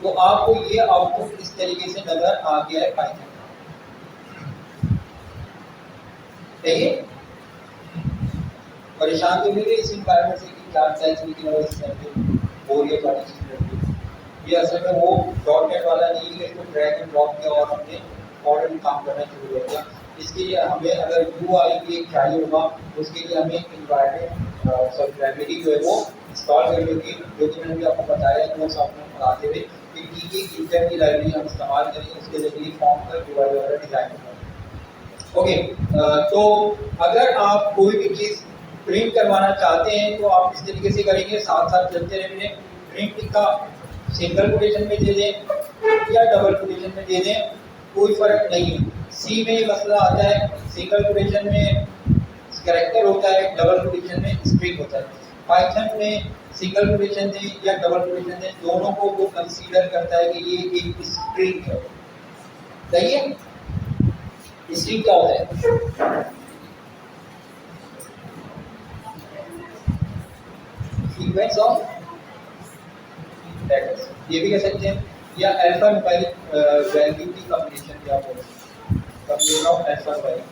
तो आपको ये आउटपुट इस तरीके से नजर आ गया है पाइथन, सही है। परेशान तो नहीं इस इन्वायरमेंट से कि चार्ट साइज लेकिन और इस तरह के बोरियत वाली चीज रहती है। ये असल में वो डॉट वाला नहीं है, इसको ड्रैग एंड ड्रॉप किया और हमने फौरन काम करना शुरू कर दिया। इसके लिए हमें अगर UI की चाहिए होगा उसके लिए हमें इन्वायरमेंट लाइब्रेरी जो है वो इंस्टॉल करनी होगी, जो कि मैंने आपको बताया कोर्स आपको बताते हुए कि टीके की लाइब्रेरी हम इस्तेमाल करेंगे, उसके जरिए फॉर्म का UI वगैरह डिजाइन होगा। ओके, तो अगर आप कोई भी चीज़ प्रिंट करवाना चाहते हैं तो आप इस तरीके से करेंगे, साथ साथ चलते रहेंगे। प्रिंट का सिंगल कोटेशन में दे दें या डबल कोटेशन में दे दें, कोई फर्क नहीं है। सी में ये मसला आता है, सिंगल कोटेशन में कैरेक्टर होता है, डबल कोटेशन में स्ट्रिंग होता है। पाइथन में सिंगल कोटेशन दें या डबल कोटेशन दें, दोनों को वो कंसीडर करता है कि ये एक स्ट्रिंग है, सही है। स्ट्रिंग क्या होता है, सीक्वेंस ऑफ लेटर्स, ये भी कह सकते हैं, या अल्फान्यूमेरिक वैल्यू की कॉम्बिनेशन क्या बोलते हैं, कॉम्बिनेशन ऑफ अल्फान्यूमेरिक।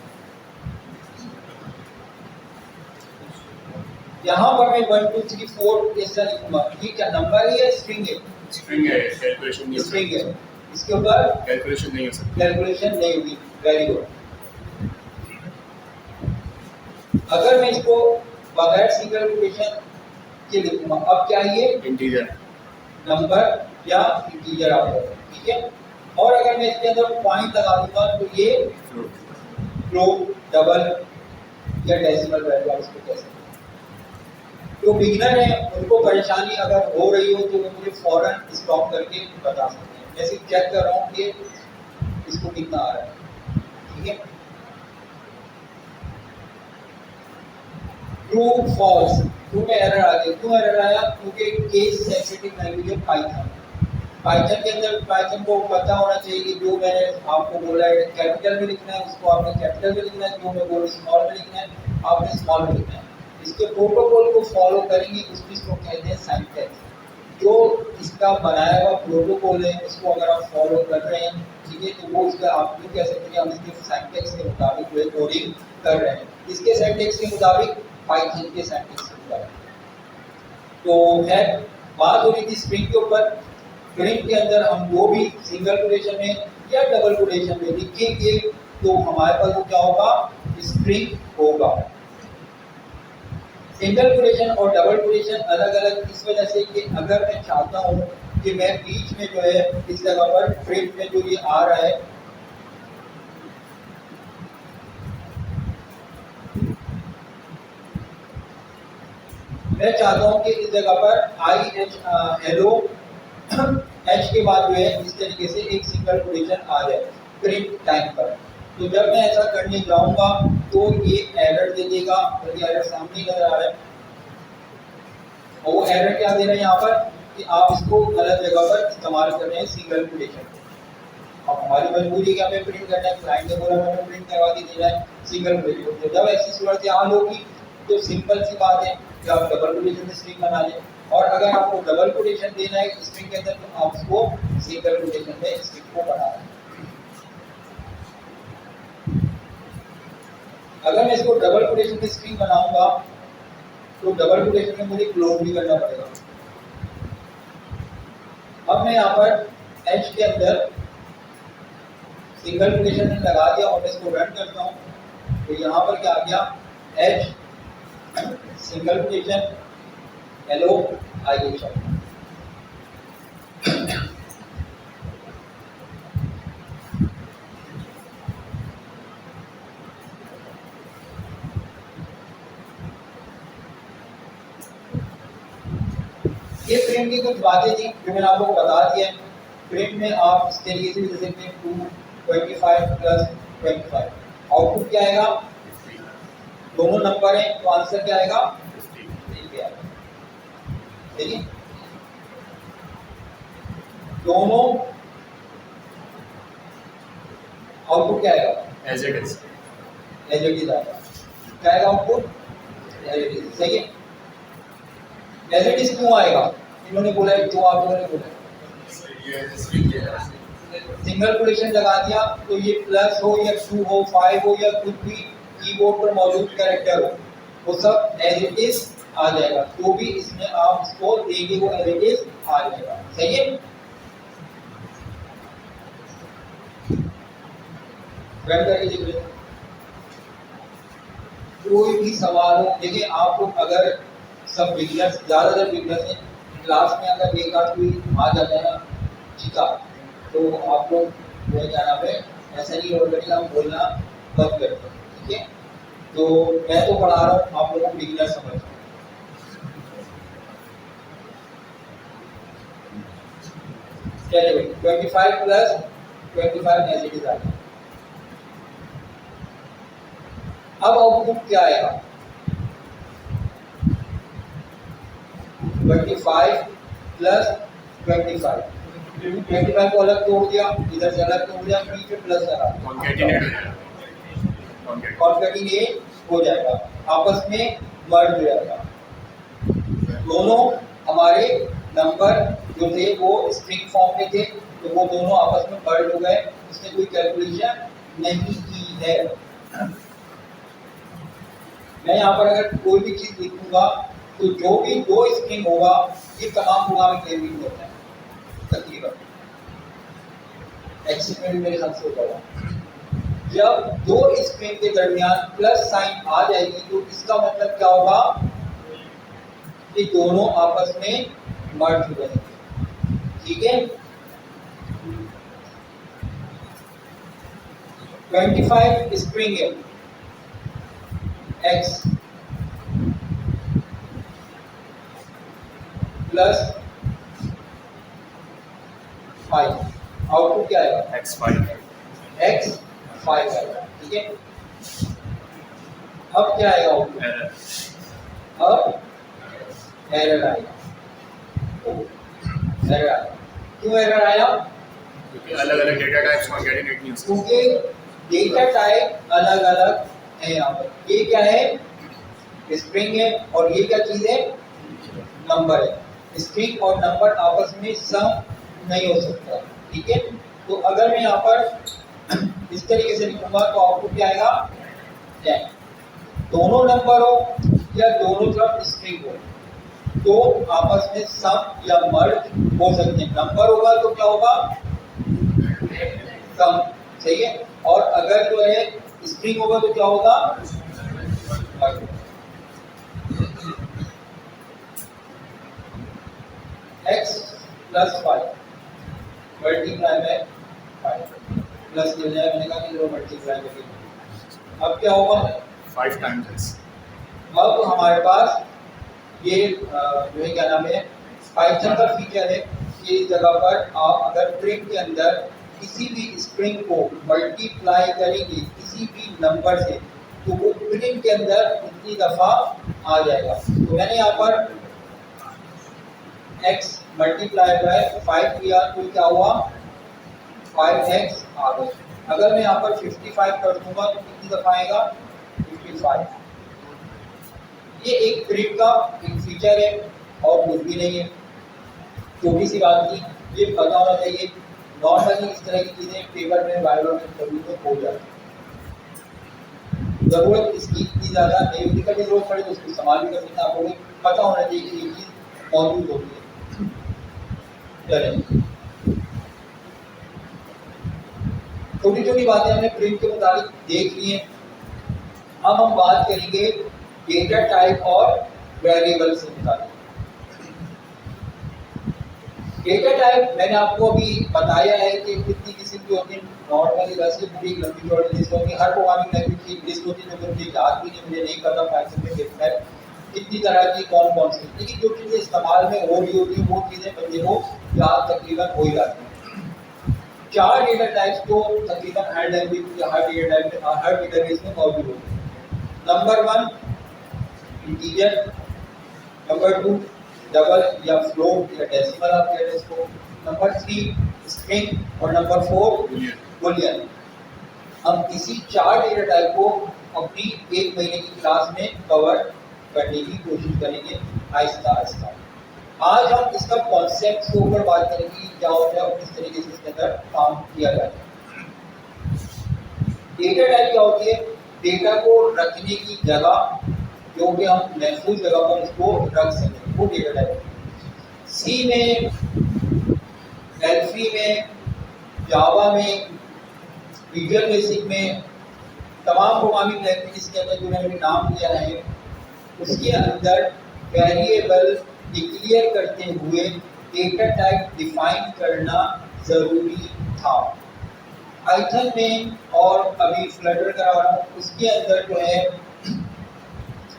यहाँ पर मैं 1 2 3 4 ऐसा लिखूंगा, ये क्या नंबर है या स्ट्रिंग है? स्ट्रिंग है, कैलकुलेशन नहीं, स्ट्रिंग है, इसके ऊपर कैलकुलेशन नहीं हो सकती, कैलकुलेशन नहीं होगी। Very good. अगर मैं इसको बगैर सिंगल कोटेशन के लिखूंगा, अब क्या ये इंटीजर नंबर या इंटीजर आ जाएगा, ठीक है। और अगर मैं इसके अंदर पॉइंट लगा दूंगा तो ये फ्लोट, डबल या डेसिमल वैल्यू आप इसको कह सकते हैं। जो बिगिनर है उनको परेशानी अगर हो रही हो तो वो मुझे फौरन स्टॉप करके बता सकते हैं। मैं सिर्फ चेक कर रहा हूँ कि इसको कितना आ रहा है, ठीक है। ट्रू फॉल्स, ट्रू में एरर आ गया। क्यों एरर आया? क्योंकि केस सेंसिटिव लैंग्वेज है पाइथन। पाइथन के अंदर पाइथन को पता होना चाहिए कि जो मैंने आपको बोला है कैपिटल में लिखना है उसको आपने कैपिटल में लिखना है, जो मैं बोल स्मॉल में लिखना है आपने स्मॉल में लिखना है। इसके प्रोटोकॉल को फॉलो करेंगे, उस चीज को कहते हैं सिंटैक्स। जो इसका बनाया हुआ प्रोटोकॉल है उसको अगर आप फॉलो कर रहे हैं, ठीक है, तो वो उसका आप भी कह सकते हैं कि हम इसके सिंटैक्स के मुताबिक जो है कोडिंग कर रहे हैं। इसके सिंटैक्स के मुताबिक, पाइथन के सिंटैक्स के मुताबिक तो है। बात हो रही थी स्ट्रिंग के ऊपर। स्ट्रिंग के अंदर हम जो भी सिंगल कोटेशन में या डबल कोटेशन में लिखेंगे तो हमारे पास वो क्या होगा, स्ट्रिंग होगा। सिंगल कोटेशन और डबल कोटेशन अलग अलग इस वजह से कि अगर मैं चाहता हूँ कि मैं बीच में जो है इस जगह पर प्रिंट में जो ये आ रहा है मैं चाहता हूँ कि इस जगह पर आई एच हेलो एच के बाद जो है इस तरीके से एक सिंगल कोटेशन आ जाए प्रिंट टाइम पर। तो जब मैं ऐसा करने जाऊंगा तो ये एरर दे देगा, और ये एरर सामने नजर आ रहा है। और वो एरर क्या दे रहा है यहाँ पर कि आप इसको गलत जगह पर इस्तेमाल कर रहे हैं सिंगल कोटेशन। अब हमारी मजबूरी क्या, हमें प्रिंट करना है, क्लाइंट ने बोला हमें प्रिंट करवा के देना है सिंगल कोटेशन। जब ऐसी सूरत हाल होगी तो सिंपल सी बात है कि आप डबल कोटेशन में स्ट्रिंग बना लें, और अगर आपको डबल कोटेशन देना है स्ट्रिंग के अंदर तो आप उसको सिंगल कोटेशन में स्ट्रिंग को बना लें। अगर मैं इसको डबल कोटेशन में स्ट्रिंग बनाऊंगा तो डबल कोटेशन में मुझे क्लोज भी करना पड़ेगा। अब मैं यहाँ पर एच के अंदर सिंगल कोटेशन लगा दिया और मैं इसको रन करता हूँ तो यहाँ पर क्या आ गया, H single quotation hello I H. ये प्रिंट की कुछ बातें थी जो मैंने आपको बता दिया है। प्रिंट में आप इस तरीके से लिख सकते हैं 225 प्लस 25। आउटपुट क्या आएगा, दोनों नंबर हैं तो आंसर क्या आएगा, देखिए दोनों आउटपुट क्या आएगा, एज इट इज आएगा। क्या आएगा आउटपुट, एज इट इज। सही है, एज इट इज क्यों आएगा, इन्होंने बोला है, जो आप लोगों ने बोला सिंगल कोटेशन लगा दिया तो ये प्लस हो या 2 हो 5 हो या कुछ भी कीबोर्ड पर मौजूद कैरेक्टर हो वो सब एज इट इज आ जाएगा। तो भी इसमें आप इसको देंगे वो एज इट इज आ जाएगा। सही है, रन करके देख लीजिए। कोई भी सवाल हो, देखिए आप लोग अगर सब बिगनर्स, ज़्यादातर बिगनर्स हैं, क्लास में अगर एक आध कोई आ जाता है ना जीता तो आप लोग जो है क्या नाम है ऐसा नहीं ऑलरेडी हम बोलना बंद करते हैं। ठीक है, तो मैं तो पढ़ा रहा हूँ, आप लोगों को बिगनर समझ। चलिए 25 प्लस 25 एज इट इज आ गया। अब आउटपुट क्या आएगा, 25 प्लस 25 को अलग तोड़ दिया, इधर से अलग तोड़ दिया, बीच में प्लस लगा, कॉन्कैटिनेट हो जाएगा, आपस में मर्ज हो जाएगा। दोनों हमारे नंबर जो थे वो स्ट्रिंग फॉर्म में थे तो वो दोनों आपस में मर्ज हो गए, इसने कोई कैलकुलेशन नहीं की है। मैं यहाँ पर अगर कोई भी चीज लिखूंगा तो जो भी दो स्ट्रिंग होगा ये तमाम प्रोग्राम में केवल होता है तकरीबन, एक्सपेरिमेंट मेरे ख्याल से होगा। जब दो स्ट्रिंग के दरमियान प्लस साइन आ जाएगी तो इसका मतलब क्या होगा कि दोनों आपस में मर्ज हो जाएंगे। ठीक है, 25 स्ट्रिंग है x प्लस 5, आउटपुट क्या आएगा, x 5 आएगा। ठीक है, अब क्या आएगा आउटपुट, अब एरर आएगा। एरर आया, क्यों एरर आया, क्योंकि अलग अलग डेटा टाइप्स कॉन्कैटिनेट नहीं हो सकते, क्योंकि डेटा टाइप अलग अलग है। यहाँ पर ये क्या है, स्ट्रिंग है, और ये क्या चीज है, नंबर है। स्ट्रिंग और नंबर आपस में सम नहीं हो सकता। ठीक है, तो अगर मैं यहाँ पर इस तरीके से लिखूंगा तो आउटपुट क्या आएगा, 10। दोनों नंबर हो या दोनों तरफ स्ट्रिंग हो, तो आपस में सम या मर्ज हो सकते हैं। नंबर होगा तो क्या होगा, सम, सही है। और अगर जो है स्ट्रिंग होगा तो क्या होगा, merge. x plus 5 multiply by 5 plus मिल जाए, मैंने कहा कि जो मल्टीप्लाई करेंगे। अब क्या होगा, 5 times x. अब हमारे पास ये जो है क्या नाम है, पाइथन का फीचर है कि इस जगह पर आप अगर प्रिंट के अंदर किसी भी स्ट्रिंग को मल्टीप्लाई करेंगे किसी भी नंबर से तो वो प्रिंट के अंदर इतनी दफा आ जाएगा। तो मैंने यहाँ पर x मल्टीप्लाई बाय 5 किया तो क्या हुआ, 5x आ गया। अगर मैं यहाँ पर 55 कर दूंगा तो कितनी दफा आएगा, 55। ये एक प्रिंट का एक फीचर है और कुछ भी नहीं है, छोटी सी बात की, ये पता होना चाहिए। नॉर्मली इस तरह की चीज़ें पेपर में वायरल में कभी तो हो जाती है, ज़रूरत इसकी इतनी ज़्यादा नहीं होती, कभी जरूरत पड़े तो उसको इस्तेमाल भी कर सकते हैं। आपको पता होना चाहिए कि ये चीज़ मौजूद होती है। चलिए, छोटी छोटी बातें हमने प्रिंट के मुताबिक देख ली हैं। अब हम बात करेंगे डेटा टाइप और वेरिएबल से मुताबिक। डेटा टाइप मैंने आपको अभी बताया है कि कितनी किस्म की होती है। नॉर्मली वैसे पूरी लंबी चौड़ी लिस्ट होती है, हर प्रोग्रामिंग लैंग्वेज की लिस्ट होती है, जो मुझे याद भी नहीं, मुझे नहीं पता पाइथन में डेटा टाइप कितनी तरह की कौन कौन सी, लेकिन जो चीज़ें इस्तेमाल में हो रही होती है वो चीज़ें बंदे को याद तकरीबन हो ही जाती हैं। 4 डेटा टाइप्स तो तकरीबन हर लैंग्वेज या हर डेटाबेस में मौजूद होती है। नंबर 1 इंटीजर, नंबर 2 डबल या फ्लोट या डेसिमल आप कह रहे हैं इसको, नंबर 3 स्ट्रिंग और नंबर 4 बूलियन। हम इसी 4 डेटा टाइप को अपनी 1 महीने की क्लास में कवर करने की कोशिश करेंगे आहिस्ता आहिस्ता। आज हम इसका कॉन्सेप्ट के ऊपर बात करेंगे, क्या होता है और किस तरीके से इसके अंदर काम किया जाता है। डेटा टाइप क्या होती है, डेटा को रखने की जगह, जो कि हम महफूज जगह पर इसको रख सकें, वो डेटा टाइप है। सी में, एल्फी में, जावा में, विजुअल बेसिक में, तमाम प्रोग्रामिंग लैंग्वेजेस के अंदर जो मैंने नाम लिया है उसके अंदर वेरिएबल डिक्लेयर करते हुए डेटा टाइप डिफाइन करना ज़रूरी था। पाइथन में और अभी फ्लटर करा रहा हूँ उसके अंदर जो है,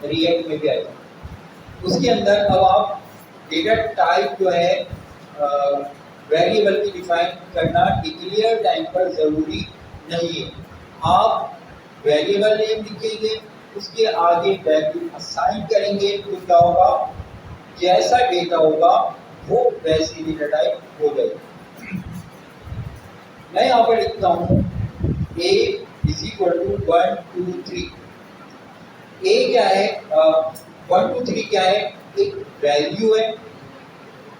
रिएक्ट में भी आया उसके अंदर अब आप डेटा टाइप जो है वेरिएबल की डिफाइन करना डिक्लेयर टाइम पर ज़रूरी नहीं है। आप वेरिएबल नेम लिखेंगे, उसके आगे वैल्यू असाइन करेंगे तो क्या होगा, जैसा डेटा होगा वो वैसी डेटा टाइप हो जाएगी। मैं यहाँ पर लिखता हूँ a इज इक्वल टू 1 2 3। ए क्या है, 1 2 3 क्या है, एक वैल्यू है।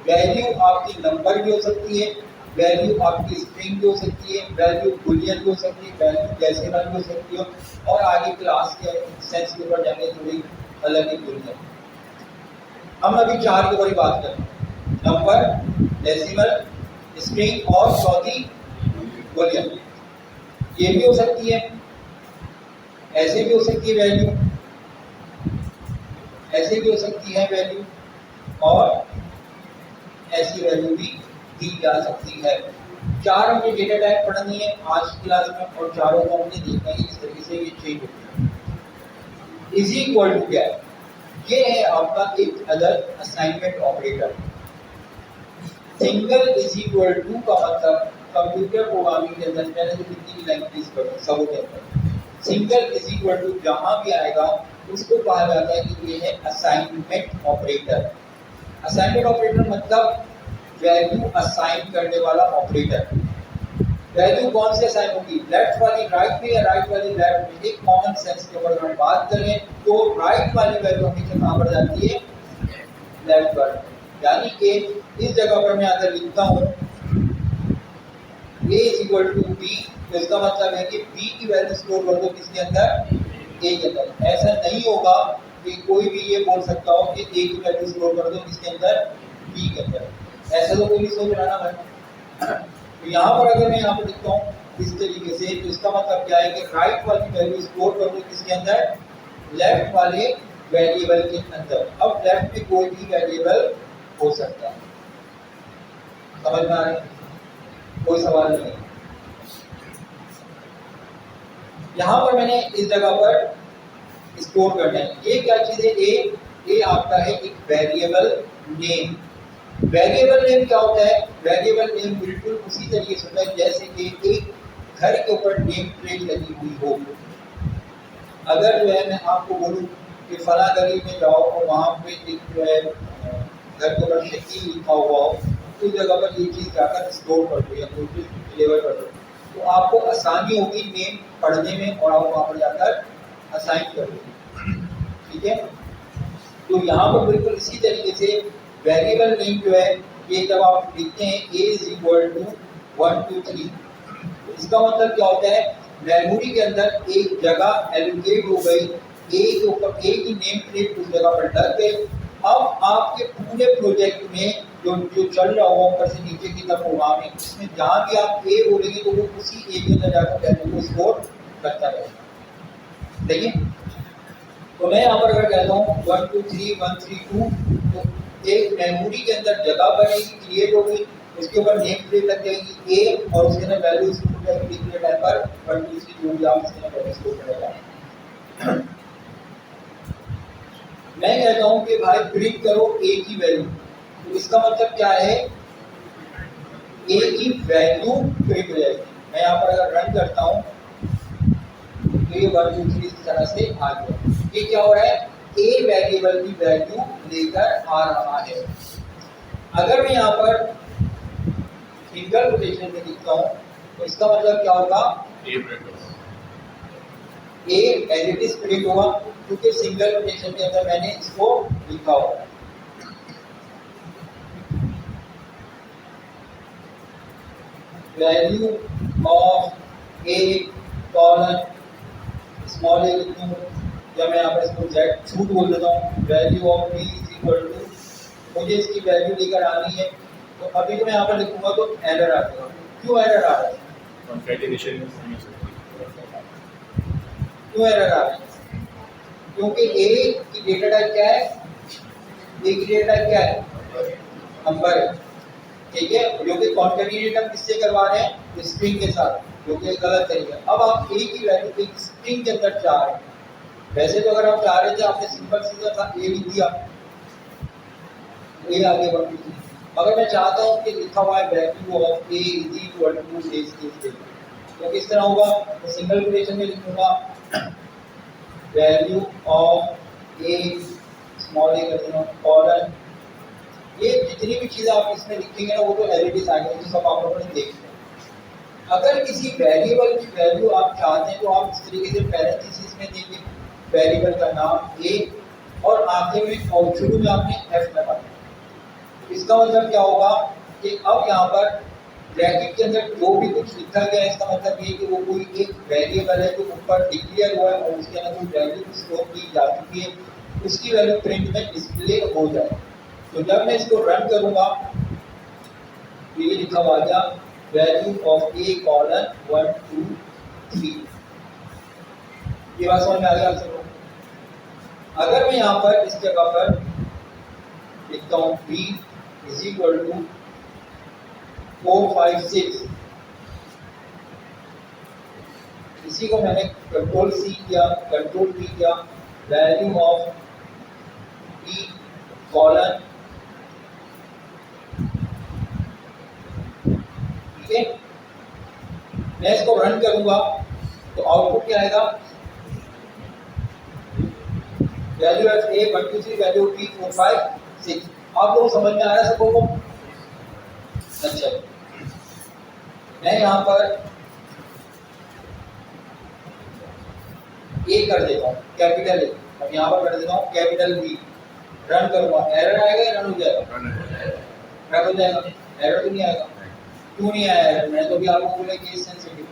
वैल्यू आपकी नंबर भी हो सकती है, वैल्यू आपकी स्ट्रिंग भी हो सकती है, वैल्यू बुलियन भी हो सकती है, वैल्यू डेसिमल भी हो सकती है, और आगे क्लास के सेंस के ऊपर जाके थोड़ी अलग ही दुनिया। हम अभी 4 के ऊपर ही बात करें, नंबर, डेसिमल, स्ट्रिंग और चौथी बुलियन। ये भी हो सकती है, ऐसे भी हो सकती है वैल्यू, ऐसे भी हो सकती है वैल्यू, और ऐसी वैल्यू भी दी जा सकती है। 4 हमने डेटा टाइप पढ़नी है आज की क्लास में, और चारों को हमने देखना है किस तरीके से ये चेंज होती है। इज इक्वल टू क्या है, ये है आपका एक other assignment operator. Single is equal to का मतलब कंप्यूटर प्रोग्रामिंग के अंदर मैंने जो कितनी भी लैंग्वेज पढ़ी सब के अंदर सिंगल इज इक्वल टू जहां भी आएगा उसको कहा जाता है कि ये है असाइनमेंट ऑपरेटर। असाइनमेंट ऑपरेटर मतलब वैल्यू असाइन करने वाला ऑपरेटर। वैल्यू कौन से असाइन होगी, लेफ्ट वाली राइट में या राइट वाली लेफ्ट में। एक कॉमन सेंस के ऊपर हम बात करें तो राइट वाली वैल्यू हमेशा कहाँ पर जाती है, लेफ्ट पर। यानी कि इस जगह पर मैं अगर लिखता हूँ a is equal to B, तो इसका मतलब है कि b की वैल्यू स्टोर कर दो किसके अंदर, a के अंदर। ऐसा नहीं होगा कि कोई भी ये बोल सकता हो कि ए की वैल्यू स्टोर कर दो किसके अंदर, बी के अंदर। ऐसा तो कोई नहीं सोच रहा ना भाई। तो यहाँ पर अगर मैं यहाँ पर लिखता हूँ इस तरीके से, तो इसका मतलब क्या है कि राइट वाली वैल्यू स्टोर कर दो किसके अंदर, लेफ्ट वाले वेरिएबल के अंदर। अब लेफ्ट में कोई भी वेरिएबल हो सकता है, समझ में आ रहा है, कोई सवाल नहीं है। यहाँ पर मैंने इस जगह पर स्टोर करना है, ये क्या चीज है, ए आपका है एक वेरिएबल नेम। वेरिएबल नेम क्या होता है, वेरिएबल नेम बिल्कुल उसी तरीके से होता है जैसे कि एक घर के ऊपर नेम प्लेट लगी हुई हो। अगर जो है मैं आपको बोलूं कि फला गली में जाओ और वहाँ पे एक जो है घर के ऊपर शकील लिखा हुआ हो, तो उस जगह पर ये चीज़ जाकर स्टोर कर दो या कोई चीज़ डिलीवर कर दो, तो आपको आसानी होगी नेम पढ़ने में और आप वहाँ पर जाकर असाइन कर दो। ठीक है, तो यहाँ पर बिल्कुल इसी तरीके से वेरिएबल नेम जो है, ये जब आप लिखते हैं a इज इक्वल टू 1 2 3, इसका मतलब क्या होता है, मेमोरी के अंदर एक जगह एलोकेट हो गई, ए के ऊपर ए की नेम प्लेट उस जगह पर लग गई। अब आपके पूरे प्रोजेक्ट में जो जो चल रहा होगा ऊपर से नीचे की तरफ होगा, में इसमें जहाँ भी आप ए बोलेंगे तो वो उसी ए के अंदर जाकर वैल्यू को स्टोर करता रहेगा। देखिए, तो मैं यहाँ पर अगर कहता हूँ 1 2 3 1 3 2, तो एक मेमोरी के अंदर जगह बनेगी, क्रिएट होगी, उसके ऊपर नेम प्लेट लग जाएगी ए, और उसके अंदर वैल्यू स्टोर हो जाएगी डिस्प्ले टाइम पर 1 2 3 जो भी आप इसके अंदर वैल्यू स्टोर करेगा। मैं कहता हूँ कि भाई प्रिंट करो ए की वैल्यू, तो इसका मतलब क्या है, ए की वैल्यू प्रिंट हो जाएगी। मैं यहाँ पर अगर रन करता हूँ तो ये 1 2 3 इस तरह से आ गया। ये क्या हो रहा है, ए वेरिएबल की वैल्यू लेकर आ रहा है। अगर मैं यहाँ पर सिंगल कोटेशन में लिखता हूँ तो इसका मतलब क्या होगा, ए एज इट इज प्रिंट होगा, क्योंकि सिंगल कोटेशन के अंदर मैंने इसको लिखा होगा। Value of a colon small a लिखूँ, या मैं यहाँ पर इसको जेड छूट बोल देता हूँ, value of B is equal to, मुझे इसकी वैल्यू लेकर आनी है, तो अभी जो मैं यहाँ पर लिखूंगा तो एरर आ जाएगा। क्यों एरर आ रहा है, क्यों एरर आ रहा है, क्योंकि ए की डेटा टाइप क्या है, ए की डेटा टाइप क्या है, नंबर है। ठीक है, जो कि कॉन्केटिनेट हम किससे करवा रहे हैं, स्ट्रिंग के साथ, जो कि गलत तरीका। अब आप ए की वैल्यू एक स्ट्रिंग के अंदर चाह रहे हैं, वैसे तो अगर आप चाह रहे थे आपने सिंपल सीधा था ए लिख दिया, ए आगे बढ़ गई। अगर मैं चाहता हूँ कि लिखा हुआ है value of A is equal to this, तो किस तरह होगा, मैं सिंगल कोटेशन में लिखूंगा value of A small A कर दूंगा कॉलन। ये जितनी भी चीज़ें आप इसमें लिखेंगे ना वो तो एज इट इज आएंगे, तो सब आप लोगों ने देख लिया। अगर किसी वेरिएबल की वैल्यू आप चाहते हैं तो आप इस तरीके से पैरेंथेसिस में देंगे वेरिएबल का नाम ए, और आखिर में और शुरू में आपने एफ लगा दिया। इसका मतलब क्या होगा कि अब यहाँ पर ब्रैकेट के अंदर जो भी कुछ लिखा गया है, इसका मतलब ये कि वो कोई एक वेरिएबल है जो ऊपर डिक्लेयर हुआ है और उसके अंदर कोई वैल्यू स्टोर की जा चुकी है, उसकी वैल्यू प्रिंट में डिस्प्ले हो जाए। तो जब मैं इसको रन करूंगा तो ये लिखा हुआ गया वैल्यू ऑफ ए कॉलन 1 2 3। ये बात समझ में आ गया आप सबको। अगर मैं यहाँ पर इस जगह पर लिखता हूँ बी इज इक्वल टू 4 5 6, इसी को मैंने कंट्रोल सी किया, कंट्रोल पी किया, वैल्यू ऑफ बी कॉलन, ठीक है। मैं इसको रन करूंगा तो आउटपुट क्या आएगा, value of A 1 2 3, value of B 4 5 6। आप लोग समझ में आ रहा है सबको? अच्छा, मैं यहाँ पर ए कर देता हूँ कैपिटल ए, अब यहाँ पर कर देता हूँ कैपिटल बी, रन करूंगा, एरर आएगा या रन हो जाएगा, रन हो जाएगा, एरर तो नहीं आएगा। क्यों नहीं आया एरर, मैं तो भी आपको बोला कि सेंसिटिव,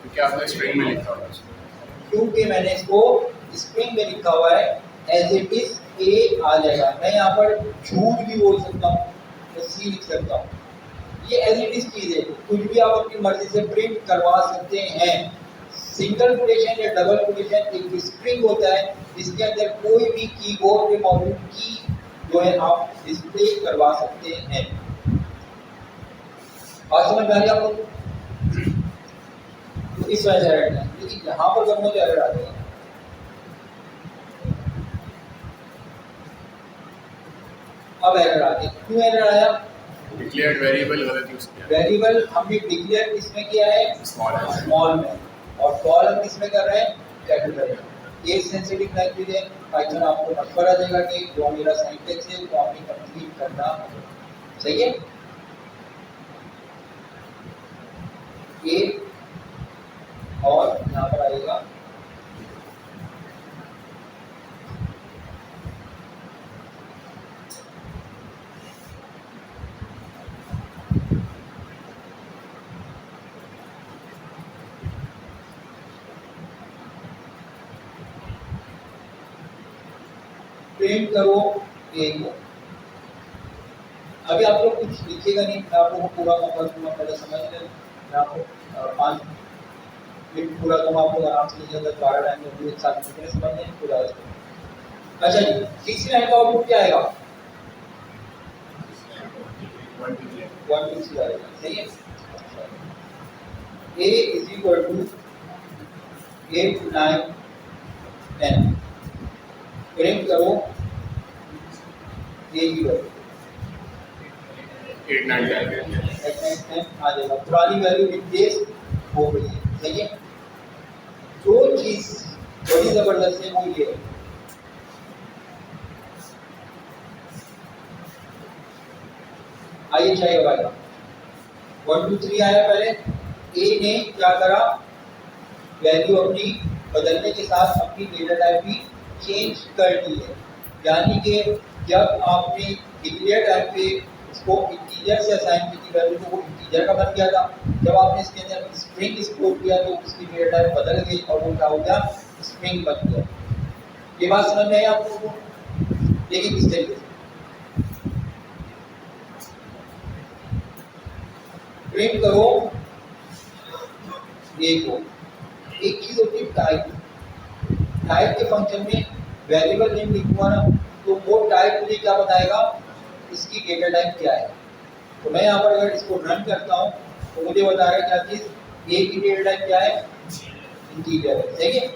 क्योंकि आपने स्ट्रिंग में लिखा हुआ है, क्योंकि मैंने इसको स्ट्रिंग में लिखा हुआ है, एज इट इज ए आ जाएगा। मैं यहाँ पर झूठ भी बोल सकता हूँ, तो सी लिख सकता हूँ। ये एज इट इज चीज है, कुछ भी आप अपनी मर्जी से प्रिंट करवा सकते हैं। सिंगल कोटेशन या डबल कोटेशन एक स्ट्रिंग होता है जिसके अंदर कोई भी कीबोर्ड में मौजूद की जो है आप डिस्प्ले करवा सकते हैं। और समझ में आ रही आपको? तो इस वजह से एरर है, लेकिन यहाँ पर करूँगा तो एरर आ जाएगा। अब एरर आ गया, क्यों एरर आया? डिक्लेयर्ड वेरिएबल गलत यूज किया। वेरिएबल हमने डिक्लेयर किसमें किया है? स्मॉल में। और कॉलम किसमें कर रहे हैं? कैपिटल में। ये सेंसिटिव लैंग्वेज है, पाइथन आपको मशवरा देगा कि जो मेरा सिंटैक्स है वो आपने कंप्लीट करना सही है। ये और यहाँ पर आएगा प्रिंट करो ए को। अभी आप लोग कुछ लिखिएगा नहीं, मैं आप लोगों को पूरा मौका दूंगा, पहले समझ लें। मैं आपको 5 मिनट पूरा दूंगा, आप लोग आराम से लिखिएगा। 12 टाइम में एक साथ लिखने समझ लें पूरा। अच्छा जी, तीसरी लाइन का आउटपुट क्या आएगा? 1 2 3 आएगा, सही है। a is equal to 8 9 10 print करो ए की वैल्यू 8 9 10 आ जाएगा। पुरानी वैल्यू रिप्लेस हो गई है, सही है। जो चीज बड़ी जबरदस्त है वो ये है, आइए चाहिए आएगा 1 2 3 आया। पहले ए ने क्या करा? वैल्यू अपनी बदलने के साथ अपनी डेटा टाइप भी चेंज कर दी है। यानी कि जब आपने डिक्लेयर टाइप पे इसको इंटीजर से असाइन की थी वैल्यू, तो वो इंटीजर का बन गया था। जब आपने इसके अंदर स्ट्रिंग स्टोर किया तो उसकी डेटा टाइप बदल गई और वो क्या हो गया? स्ट्रिंग बन गया। ये बात समझ में आई आप लोगों को? देखिए किस तरीके से प्रिंट करो ए को। एक चीज होती है टाइप। टाइप के फंक्शन में वेरिएबल नेम लिखूंगा ना, तो वो टाइप मुझे क्या बताएगा? इसकी डेटा टाइप क्या है। तो मैं यहाँ पर अगर इसको रन करता हूँ तो मुझे बता रहा है क्या चीज? ए की डेटा टाइप क्या है? इंटीजर है, सही है।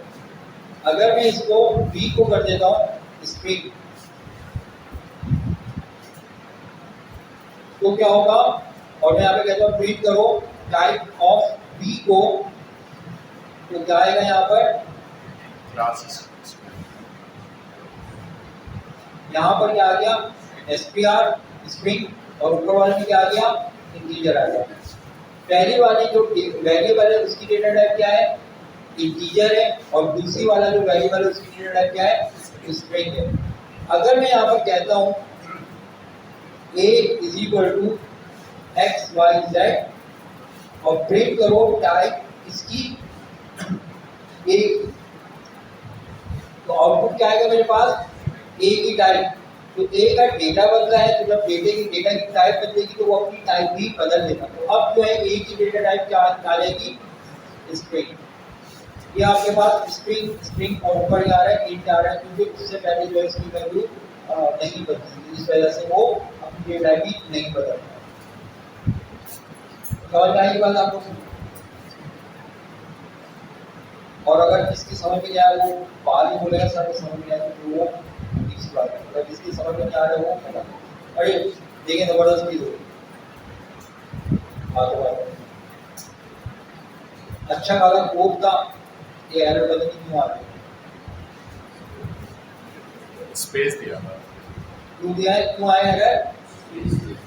अगर मैं इसको बी को कर देता हूँ स्ट्रिंग, तो क्या होगा? और मैं यहाँ पे कहता हूँ प्रिंट करो टाइप ऑफ बी को, तो क्या आएगा यहाँ पर? क्लास। यहाँ पर क्या आ गया? str स्ट्रिंग, और ऊपर वाले में क्या आ गया? इंटीजर आ गया। पहली वाली जो वेरिएबल है उसकी डेटा टाइप क्या है? इंटीजर है, और दूसरी वाला जो वेरिएबल है उसकी डेटा टाइप क्या है? स्ट्रिंग है। अगर मैं यहाँ पर कहता हूँ a is equal to X Y Z और प्रिंट करो टाइप इसकी a, तो आउटपुट क्या आएगा मेरे पास? ए की टाइप। तो ए का डेटा बदला है, तो जब डेटा की टाइप बदलेगी तो वो अपनी टाइप भी बदल देगा। तो अब जो है ए की डेटा टाइप क्या आ जाएगी? स्ट्रिंग। ये आपके पास स्ट्रिंग और ऊपर आ रहा है इंट आ रहा है, क्योंकि उससे पहले जो है इसकी वैल्यू नहीं बदली, इस वजह से वो अपनी डेटा भी नहीं बदल रहा। समझ में आई बात आपको? और अगर किसकी समझ में आया वो बाद में बोलेगा सर को समझ में आया, तो वो दूसरी बात है। अगर जिसकी समझ में आ रहा है वो बोला। अरे देखिए जबरदस्त चीज होगी। अच्छा खासा कोड था, ये एरर पता नहीं क्यों आ रही है। स्पेस दिया था। क्यों दिया है? क्यों आया एरर?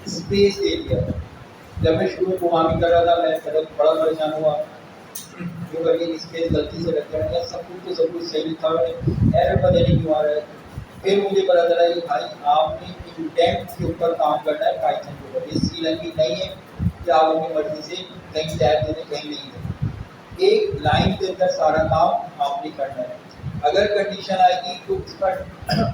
स्पेस दे दिया। जब मैं शुरू में प्रोग्रामिंग कर रहा था मैं बड़ा परेशान हुआ, जो करके स्पेस गलती से रख दिया। सब कुछ सही लिखा हुआ है, एरर पता नहीं क्यों आ रहा है। फिर मुझे पता चला कि भाई आपने इंटेंट के ऊपर काम करना है पाइथन के ऊपर। ये सी लैंग्वेज नहीं है कि आप अपनी मर्जी से कहीं टैब देने कहीं नहीं देने। एक लाइन के अंदर सारा काम आपने करना है। अगर कंडीशन आएगी तो उसका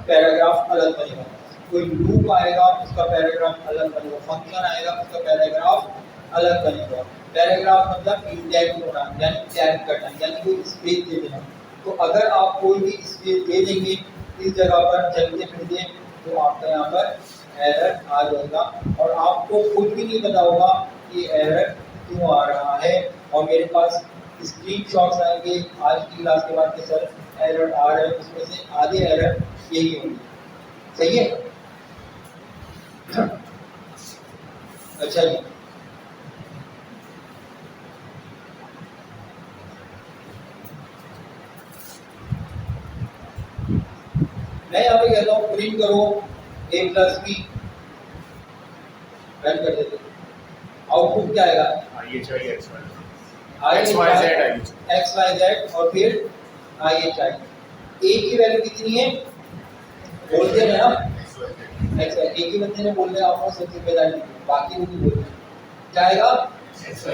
पैराग्राफ अलग बनेगा, कोई लूप आएगा उसका पैराग्राफ अलग बनेगा, फंक्शन आएगा उसका पैराग्राफ अलग बनेगा। पैराग्राफ मतलब इंडेंट होना यानी टैग करना यानी कोई स्पेस दे देना। तो अगर आप कोई भी स्पेस दे देंगे इस जगह पर चलते फिरते तो आपका यहाँ पर एरर आ जाएगा और आपको खुद भी नहीं पता होगा कि एरर क्यों आ रहा है। और मेरे पास स्क्रीनशॉट्स आएंगे आज की क्लास के बाद के सर एरर आ रहे हैं, उसमें से आधे एरर यही होंगे। सही है? अच्छा जी, मैं यहाँ पे कहता हूँ प्रिंट करो a+b, रन कर देते, आउटपुट क्या आएगा? ये चाहिए x y z और फिर IHI। a की वैल्यू कितनी है बोलते हैं ना, x y, एक ही बंदे ने बोल दिया आपको सबसे पहले, बाकी वो नहीं बोलते, क्या आएगा x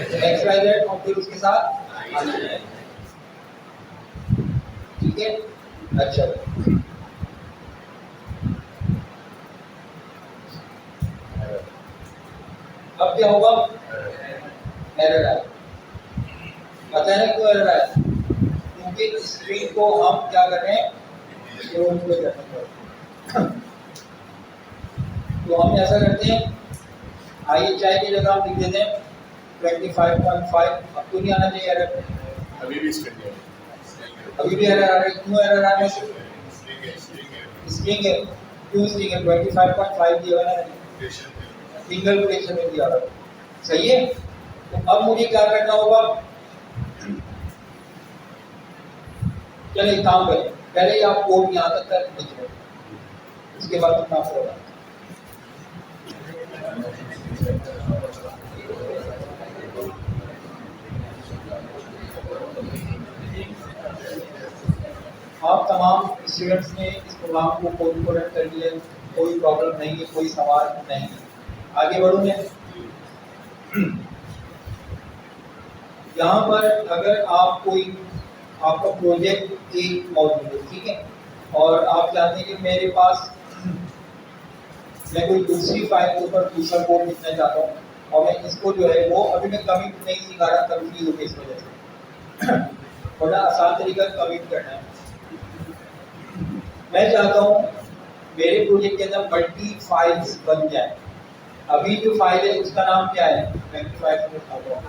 y z और फिर उसके साथ IHI। ठीक है? अच्छा, अब क्या होगा? एरर आया। पता है ना क्यों एरर आया? क्योंकि स्क्रीन को हम क्या कर रहे हैं, तो हम ऐसा करते हैं IHI की जगह हम लिख देते हैं 25.5। अब तो नहीं आना चाहिए एरर, अभी भी स्ट्रिंग है, अभी भी एरर आ रहा है। क्यों एरर आ रहा है? स्ट्रिंग है। क्यों स्ट्रिंग है? 25.5 दिया हुआ है, सिंगल कोटेशन में दिया हुआ है। सही है? तो अब मुझे क्या करना होगा? चलिए एक काम करें, पहले आप कोड यहाँ तक लिख लो, उसके बाद तुम आपको होगा। आप तमाम स्टूडेंट्स ने इस प्रोग्राम को कोड को रन कर लिया, कोई प्रॉब्लम नहीं है, कोई सवाल नहीं है। आगे बढ़ूँ मैं? यहाँ पर अगर आप कोई आपका प्रोजेक्ट एक मौजूद है, ठीक है, और आप चाहते हैं कि मेरे पास मैं कोई दूसरी फाइल के ऊपर दूसरा कोड लिखना चाहता हूँ और मैं इसको जो है वो अभी मैं कमिट नहीं सिखा रहा, कंफ्यूज होगी इस वजह से। बड़ा आसान तरीका कमिट करना है। मैं चाहता हूँ मेरे प्रोजेक्ट के अंदर मल्टी फाइल्स बन जाए। अभी जो फाइल है उसका नाम क्या है? मल्टी फाइल में बताता हूँ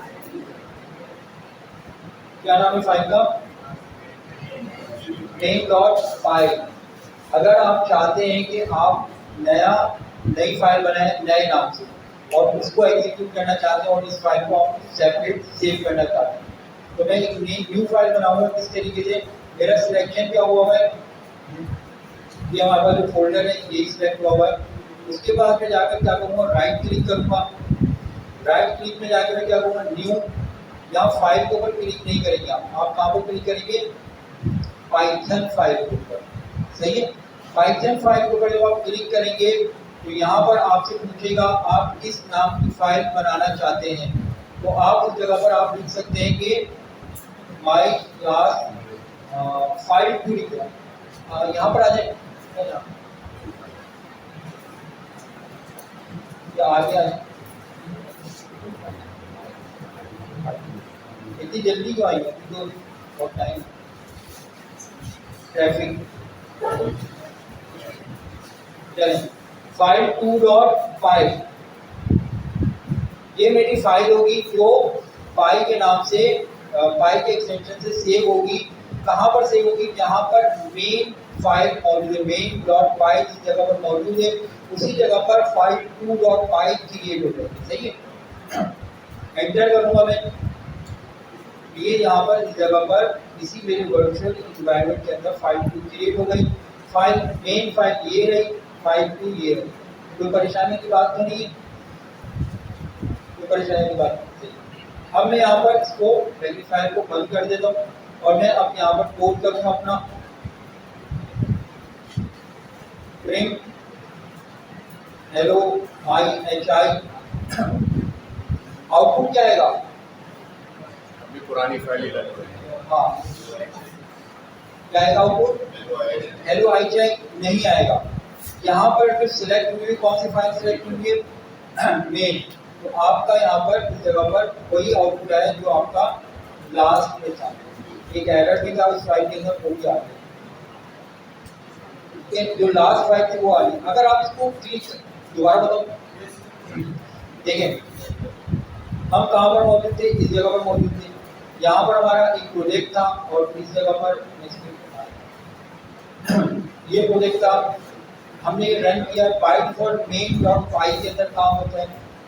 क्या नाम है फाइल का? name.file। अगर आप चाहते हैं कि आप नई फाइल बनाएं नए नाम से और उसको एग्जीक्यूट करना चाहते हैं और इस फाइल को आप सेपरेट सेव करना चाहते हैं, तो मैं एक न्यू फाइल बनाऊंगा। किस तरीके से? मेरा सिलेक्शन क्या हुआ है, ये हमारे पास जो फोल्डर है यही सिलेक्ट हुआ हुआ है। उसके बाद मैं जाकर क्या करूँगा? राइट क्लिक करूँगा। राइट क्लिक में जाकर मैं क्या करूँगा? न्यू। यहाँ फाइल के ऊपर क्लिक नहीं करेंगे आप कहाँ पर क्लिक करेंगे? पाइथन फाइल के ऊपर। सही है? पाइथन फाइल के ऊपर जब आप क्लिक करेंगे तो यहाँ पर आपसे पूछेगा आप किस नाम की फाइल बनाना चाहते हैं। तो आप उस जगह पर आप लिख सकते हैं कि माई क्लास फाइल 2 लिख दो। यहाँ पर आ जाए, आगे आ जाए। इतनी जल्दी क्यों आई? तो बहुत टाइम, ट्रैफिक। चलिए फाइल 2.5 ये मेरी फाइल होगी जो पाई के नाम से पाई के एक्सटेंशन से सेव होगी। कहाँ पर सेव होगी? जहाँ पर मेन फाइल मौजूद है, main.py जिस जगह पर मौजूद है उसी जगह पर फाइल 2.py क्रिएट हो जाएगी। सही है? एंटर करूँगा मैं, ये यहाँ पर इस जगह पर इसी मेरे वर्चुअल इन्वायरमेंट के अंदर फाइल 2 क्रिएट हो गई। फाइल मेन फाइल ये रही, फाइल 2 ये रही। कोई परेशानी की बात तो नहीं है? कोई परेशानी की बात नहीं। अब मैं यहाँ पर इसको पहली फाइल को बंद कर देता हूँ और मैं अब यहाँ पर कोड करूँगा अपना प्रिंट हेलो IHI। आउटपुट क्या आएगा? अभी पुरानी फाइल ही लग रही है। हाँ, क्या आएगा आउटपुट हेलो आई चाहे नहीं आएगा। यहाँ पर जो सिलेक्ट हुई कौन सी फाइल सिलेक्ट हुई है मेन, तो आपका यहाँ पर इस जगह पर वही आउटपुट आया जो आपका लास्ट में था। एक एरर भी था उस फाइल के अंदर, वो भी आ गया, जो लास्ट फाइल थी वो आ गई। अगर आप इसको क्लिक दोबारा बताओ, देखें हम कहाँ पर मौजूद थे, इस जगह पर मौजूद थे। यहाँ पर हमारा एक प्रोजेक्ट था और इस जगह पर ये प्रोजेक्ट था, हमने रन किया। By default main dot file के अंदर काम होता है,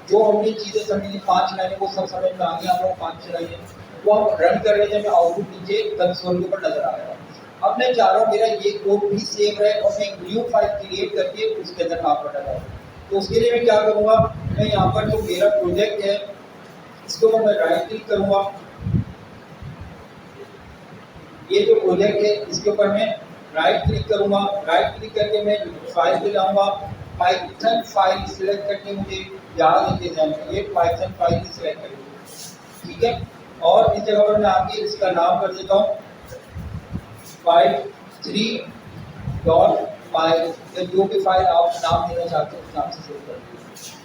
जो हमने चीजें समझी 5 लाइनें वो सब समझ में आ गया हम लोग 5 लाइनें, वो हम रन कर रहे थे, हमें आउटपुट नीचे कंसोल के ऊपर नजर आ रहा है। अब मैं चाह रहा हूँ मेरा ये कोड भी सेव है और मैं एक न्यू फाइल क्रिएट करके उसके अंदर काम करना चाहता हूँ। तो उसके लिए मैं क्या करूँगा, मैं यहाँ पर जो मेरा प्रोजेक्ट है इसके ऊपर मैं राइट क्लिक करूँगा, ये जो प्रोजेक्ट है इसके ऊपर मैं राइट क्लिक करूँगा। राइट क्लिक करके मैं फाइल पे जाऊँगा, पाइथन फाइल सिलेक्ट करके मुझे याद रखिए ध्यान में, ये पाइथन फाइल ही सिलेक्ट करेंगे, ठीक है। और इस जगह पर मैं आके इसका नाम कर देता हूँ फाइल 3 डॉट फाइल, या जो भी फाइल आप नाम देना चाहते हो उस नाम से सेव कर दीजिए।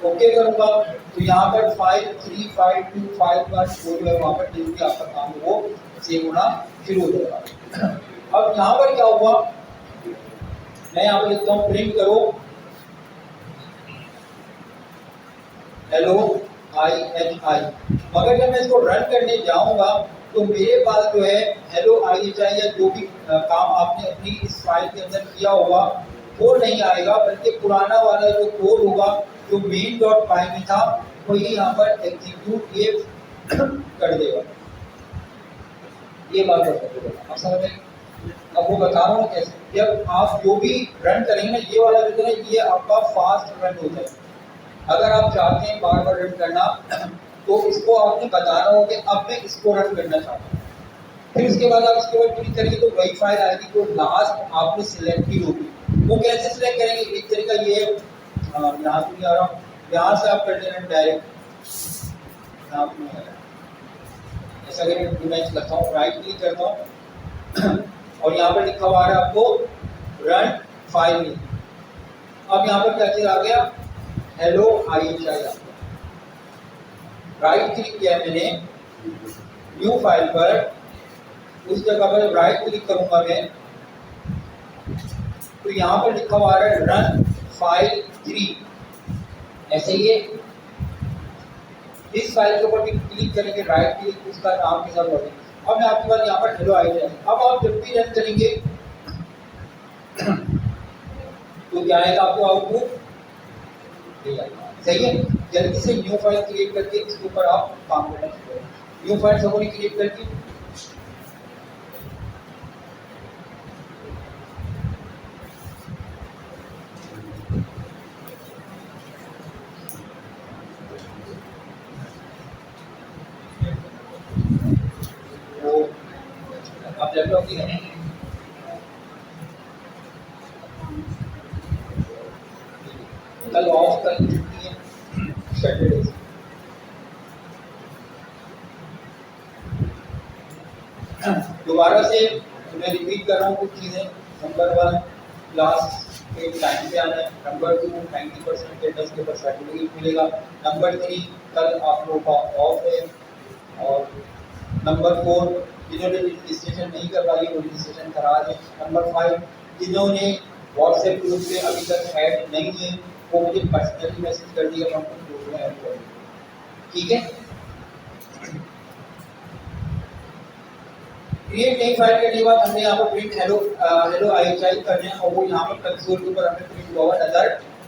ओके करूँगा तो यहाँ पर फाइल 3 फाइल 2 फाइल 1 जो है वहाँ पर जो भी आपका काम है वो सेव होना शुरू हो जाएगा। अब यहाँ पर क्या हुआ, मैं यहाँ पर लिखता हूँ प्रिंट करो हेलो आई एच आई, मगर जब मैं इसको रन करने जाऊंगा तो मेरे पास जो है हेलो आई एच आई या जो भी काम आपने अपनी इस फाइल के अंदर किया होगा वो नहीं आएगा, बल्कि पुराना वाला जो कोड होगा जो मेन डॉट फाइल में था वही यहाँ पर एग्जीक्यूट ये कर देगा। ये बात आप समझ रहे हैं? अब वो बता रहा हूँ कैसे, जब आप जो भी रन करेंगे ना, ये वाला जो है ये आपका फास्ट रन होता है। अगर आप चाहते हैं बार बार रन करना तो इसको आपने बताना होगा कि अब मैं इसको रन करना चाहता हूँ, फिर उसके बाद आप इसके ऊपर क्लिक करेंगे तो वही फाइल आएगी जो लास्ट आपने सिलेक्ट की होगी। वो कैसे सिलेक्ट करेंगे, एक तरीका ये है, यहाँ से नहीं आ रहा हूँ, यहाँ से आप कर देना डायरेक्ट, यहाँ पर नहीं आ रहा, ऐसा करके मैं करता हूँ, राइट क्लिक करता हूँ और यहाँ पर लिखा हुआ है आपको रन फाइल में। अब यहाँ पर क्या चीज आ गया, hello I H I. Right click किया मैंने न्यू फाइल पर, उस जगह पर राइट क्लिक करूंगा मैं तो यहाँ पर लिखा हुआ है रन फाइल 3, ऐसे ही है। इस फाइल के ऊपर भी क्लिक करेंगे, राइट क्लिक उसका नाम के साथ बढ़ेगा। अब मैं आपके पास यहाँ पर हेलो आई एच आई, अब आप जब भी रन करेंगे तो क्या आएगा आपको आउटपुट, सही है। जल्दी से न्यू फाइल क्रिएट करके इसके ऊपर आप काम करना शुरू करें। न्यू फाइल सबको क्रिएट करके वो आप लैपटॉप की है कल ऑफ, कल छुट्टी है सैटरडे। दोबारा से मैं रिपीट कर रहा हूँ कुछ चीज़ें। नंबर 1 क्लास के टाइम पे आना है। नंबर 2 90% अटेंडेंस के ऊपर सर्टिफिकेट मिलेगा। नंबर 3 कल आप लोगों का ऑफ है। और नंबर 4 जिन्होंने रजिस्ट्रेशन नहीं करवाई वो रजिस्ट्रेशन करा दें। नंबर 5 जिन्होंने व्हाट्सएप ग्रुप पे अभी तक ऐड नहीं है वो मुझे पर्सनली मैसेज कर दिया, हम ग्रुप में ऐड कर, ठीक है। क्रिएट नई फाइल करने के बाद हमने यहाँ पर print hello hello I H I करना है और वो यहाँ पर कंसोल के ऊपर हमें प्रिंट हुआ नजर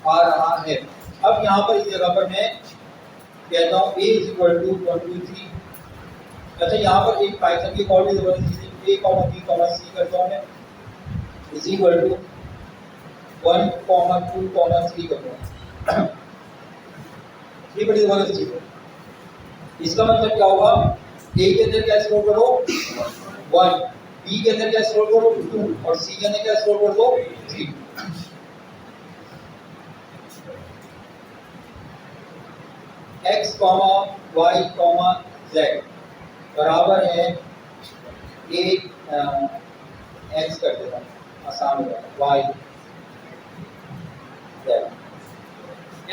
आ रहा है। अब यहाँ पर इस जगह पर मैं कहता हूँ a = 123। अच्छा, यहाँ पर एक पाइथन की कॉल की जरूरत है, a, b, c करता हूँ मैं = 1, 2, 3 करूँगा। ये बड़ी जबरदस्त चीज है। इसका मतलब क्या होगा, a के अंदर क्या स्टोर करो 1, B के अंदर क्या स्टोर करो 2 और C के अंदर क्या स्टोर कर दो 3। x, y, z बराबर है 1, एक्स कर देता हूँ, आसान हो जाएगा, Y Z,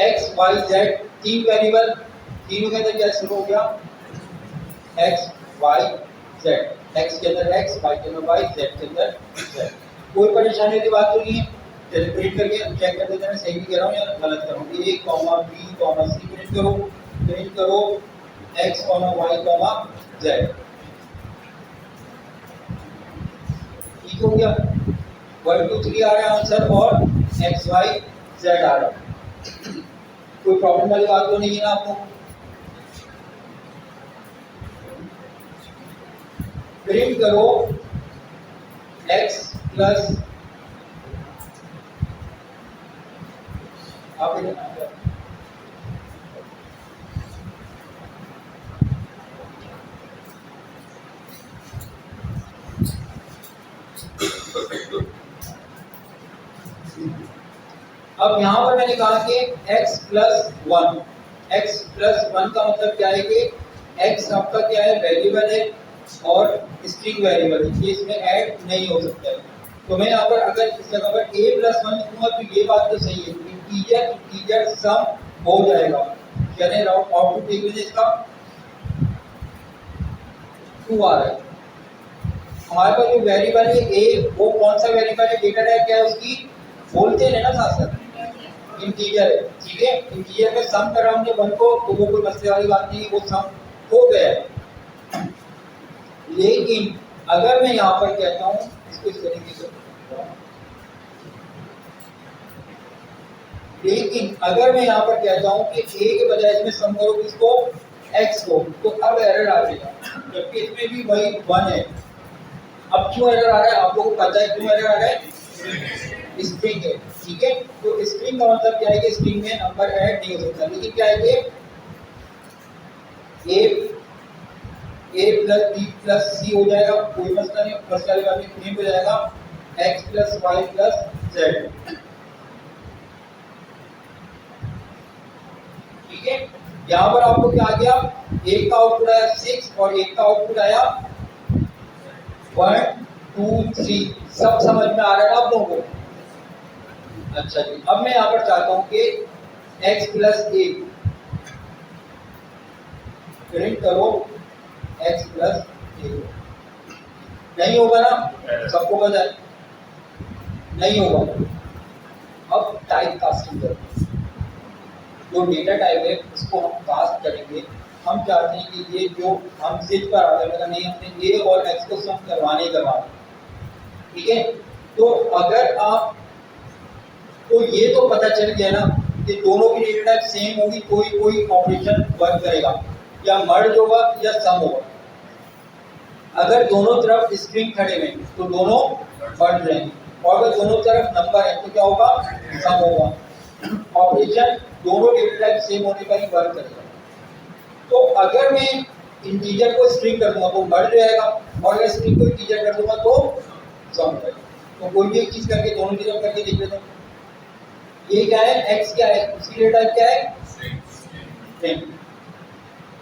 X Y Z तीन वेरिएबल, तीनों के अंदर क्या शुरू हो गया, एक्स वाई जेड, एक्स के अंदर एक्स, वाई के अंदर वाई, जेड के अंदर जेड। कोई परेशानी की बात तो नहीं है। चलिए प्रिंट करके चेक कर देते हैं सही भी कह रहा हूँ या गलत कर रहा हूँ। A comma B comma C print करो X comma Y comma Z, ठीक हो गया। 1 2 3 आ रहा है आंसर और एक्स वाई जेड आ रहा है। कोई प्रॉब्लम वाली बात तो नहीं है ना आपको। प्रिंट करो x प्लस आप अब यहां पर मैंने कहा कि x प्लस 1, x प्लस 1 का मतलब क्या है कि x आपका क्या है, वेरिएबल है और स्ट्रिंग वेरिएबल है, ये इसमें ऐड नहीं हो सकता है। तो मैं यहाँ पर अगर इस जगह पर a प्लस 1 लिखूंगा तो ये बात तो सही है, इंटीजर सम हो जाएगा। यानी आउटपुट देख लीजिए इसका 2 आ रहा है। हमारे पास जो वेरिएबल है a, वो कौन सा वेरिएबल है, डेटा टाइप क्या है उसकी, बोलते हैं ना साथ साथ इंटीजर है, ठीक है। इंटीजर में सम कर रहा हूँ 1 को, तो वो कोई मसले वाली बात नहीं है, वो सम हो गया है। लेकिन अगर मैं यहाँ पर कहता हूँ इसको इस तरीके से, लेकिन अगर मैं यहाँ पर कहता हूँ कि a के बजाय इसमें सम करो किसको, x को, तो अब एरर आ जाएगा, जबकि इसमें भी वही 1 है। अब क्यों एरर आ रहा है, आप लोगों को पता है क्यों एरर आ रहा है, स्ट्रिंग है, ठीक है। तो स्ट्रिंग का मतलब क्या है कि स्ट्रिंग में नंबर ऐड नहीं हो सकता, लेकिन क्या है कि a plus b plus c हो जाएगा, कोई मसला नहीं, फर्स्ट वाले बात में प्रिंट हो जाएगा x plus Y plus Z, ठीक है। यहाँ पर आपको क्या आ गया, एक का आउटपुट आया 6 और एक का आउटपुट आया 1 2 3, सब समझ में आ रहा है आप लोगों को। अच्छा जी, अब मैं यहाँ पर चाहता हूँ कि x प्लस ए प्रिंट करो x प्लस ए, नहीं होगा ना, सबको पता है नहीं होगा। अब टाइप कास्टिंग करो, जो डेटा टाइप है उसको हम कास्ट करेंगे। हम चाहते हैं कि ये जो हम जिद पर आते हैं, नहीं हमने ए और एक्स को सम करवाने ही करवाना, ठीक है। तो अगर आप, तो ये तो पता चल गया ना कि दोनों की डेटा टाइप सेम होगी, कोई ऑपरेशन वर्क करेगा, या मर्ज होगा या सम होगा। अगर दोनों तरफ स्ट्रिंग खड़े हैं तो दोनों मर्ज रहेंगे, और अगर दोनों तरफ नंबर है तो क्या होगा, सम होगा। ऑपरेशन दोनों डेटा टाइप सेम होने पर ही वर्क करेगा। तो अगर मैं इंटीजर को स्ट्रिंग कर दूंगा तो मर्ज रहेगा, और अगर स्ट्रिंग को इंटीजर कर दूंगा तो सम रहेगा। तो कोई भी एक चीज करके दोनों चीजों करके देख लेते हैं। ये क्या है, x क्या है, उसकी डेटा टाइप क्या है, स्ट्रिंग।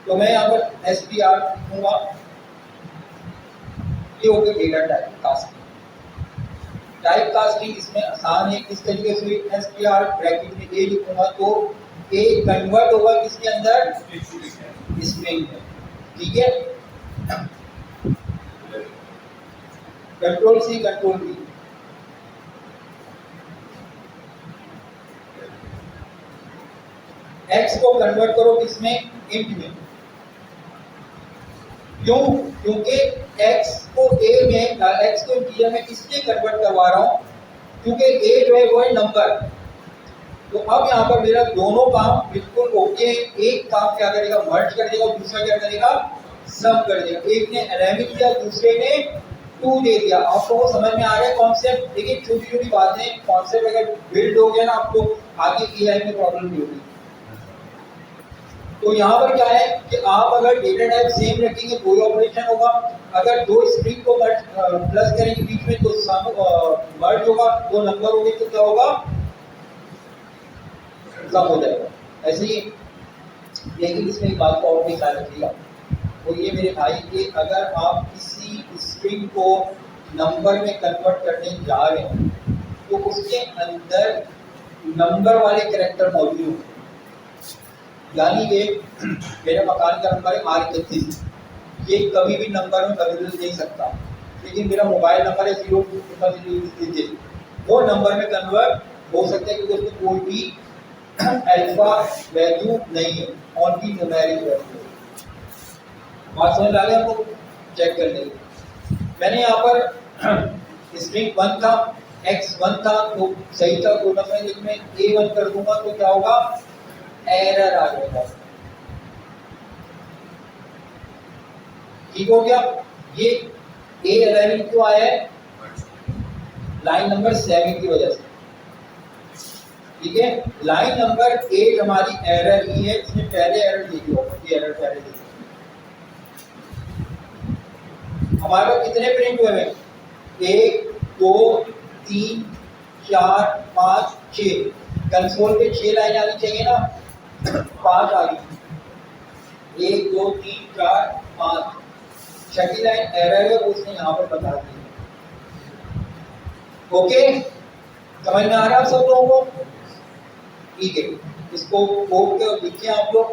तो मैं यहाँ पर str लिखूंगा, ये हो गया data type casting. Type casting इसमें आसान है, किस तरीके से, str ब्रैकेट में a लिखूंगा तो a कन्वर्ट होगा किसके अंदर, स्ट्रिंग में, ठीक है। Control C control v, x को कन्वर्ट करो किसमें, इंट में। क्यों, क्योंकि x को a में, x को इंटीजर में इसलिए कन्वर्ट करवा रहा हूं क्योंकि a जो है वो है नंबर। तो अब यहाँ पर मेरा दोनों काम बिल्कुल ओके है। एक काम क्या करेगा, मर्ज कर देगा, और दूसरा क्या करेगा, सम कर देगा। एक ने 11 दिया, दूसरे ने 2 दे दिया। आप लोगों को समझ में आ रहा है कॉन्सेप्ट। देखिए छोटी छोटी बातें, कॉन्सेप्ट अगर बिल्ड हो गया ना, आपको आगे एआई में प्रॉब्लम नहीं होगी। तो यहाँ पर क्या है कि आप अगर डेटा टाइप सेम रखेंगे तो ही ऑपरेशन होगा। अगर दो स्ट्रिंग को प्लस करेंगे बीच में तो सम मर्ज होगा, दो नंबर होंगे तो क्या होगा, सम हो जाएगा। ऐसे ही, लेकिन इसमें एक बात को और भी ख्याल रखिएगा, वो ये मेरे भाई कि अगर आप किसी स्ट्रिंग को नंबर में कन्वर्ट करने जा रहे हैं तो उसके अंदर नंबर वाले कैरेक्टर मौजूद होंगे। यानी ये मेरे मकान का नंबर है R31, ये कभी भी नंबर में बदल नहीं सकता, लेकिन मेरा मोबाइल नंबर है 0, वो नंबर में कन्वर्ट हो सकता है क्योंकि उसमें कोई भी अल्फा वैल्यू नहीं है, ओनली न्यूमेरिक वैल्यू। बात समझ आ गई आपको? चेक कर लेंगे। मैंने यहाँ पर स्ट्रिंग 1 था, x1 था तो सही था, तो मैं लेकिन मैं A1 कर दूंगा तो क्या होगा, एरर आ जाएगा। ठीक हो गया? ये A11 क्यों आया है? लाइन नंबर 7 की वजह से। ठीक है, लाइन नंबर 8 हमारी एरर ही है, इसमें पहले एरर लिखी होगा, ये एरर पहले लिखी। हमारे पास कितने प्रिंट हुए हैं? 1 2 3 4 5 6। कंसोल पे 6 लाइन आनी चाहिए ना, 5 आ गई। 1 2 3 4 5, छठी लाइन एरर है, उसने यहाँ पर बता दी। ओके, समझ में आ रहा है आप सब लोगों को? ठीक है, इसको कोड के लिखिए आप लोग।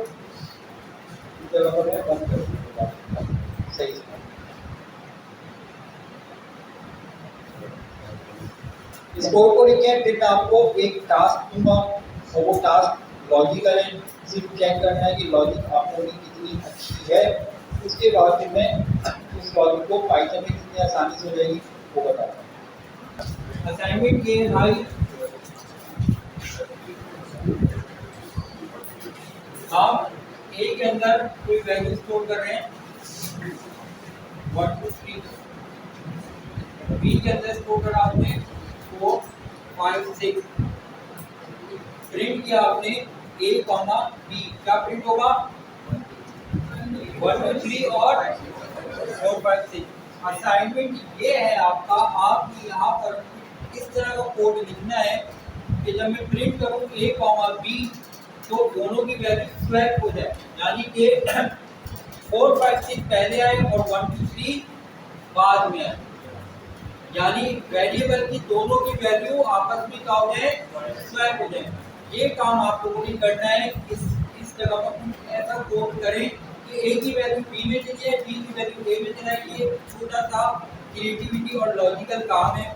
सही से इस कोड को लिखिए, फिर मैं आपको एक टास्क दूंगा और वो टास्क लॉजिकल है, सिर्फ चेक करना है कि लॉजिक आप लोगों की कितनी अच्छी है। उसके बाद फिर मैं उस लॉजिक को पाइथन में कितनी आसानी से हो जाएगी वो बताता हूँ। असाइनमेंट ये भाई, आप ए के अंदर कोई वैल्यू स्टोर कर रहे हैं 1 2 3, बी के अंदर स्टोर करा आपने 4 5 6, प्रिंट किया आपने A, B, क्या प्रिंट होगा 1 2 3 और 4 5 6। असाइनमेंट ये है आपका, आपको यहाँ पर इस तरह का कोड लिखना है कि जब मैं प्रिंट करूँ A, B तो दोनों की वैल्यू स्वैप हो जाए, यानी कि 4 5 6 पहले आए और 1 2 3 बाद में आए, यानी वेरिएबल की दोनों की वैल्यू आपस में क्या हो जाए, स्वैप हो जाए। ये काम आप लोगों ने करना है। इस जगह पर ऐसा कोड करें कि ए की वैल्यू बी में चली जाए, बी की वैल्यू ए में चला जाए। ये छोटा सा क्रिएटिविटी और लॉजिकल काम है,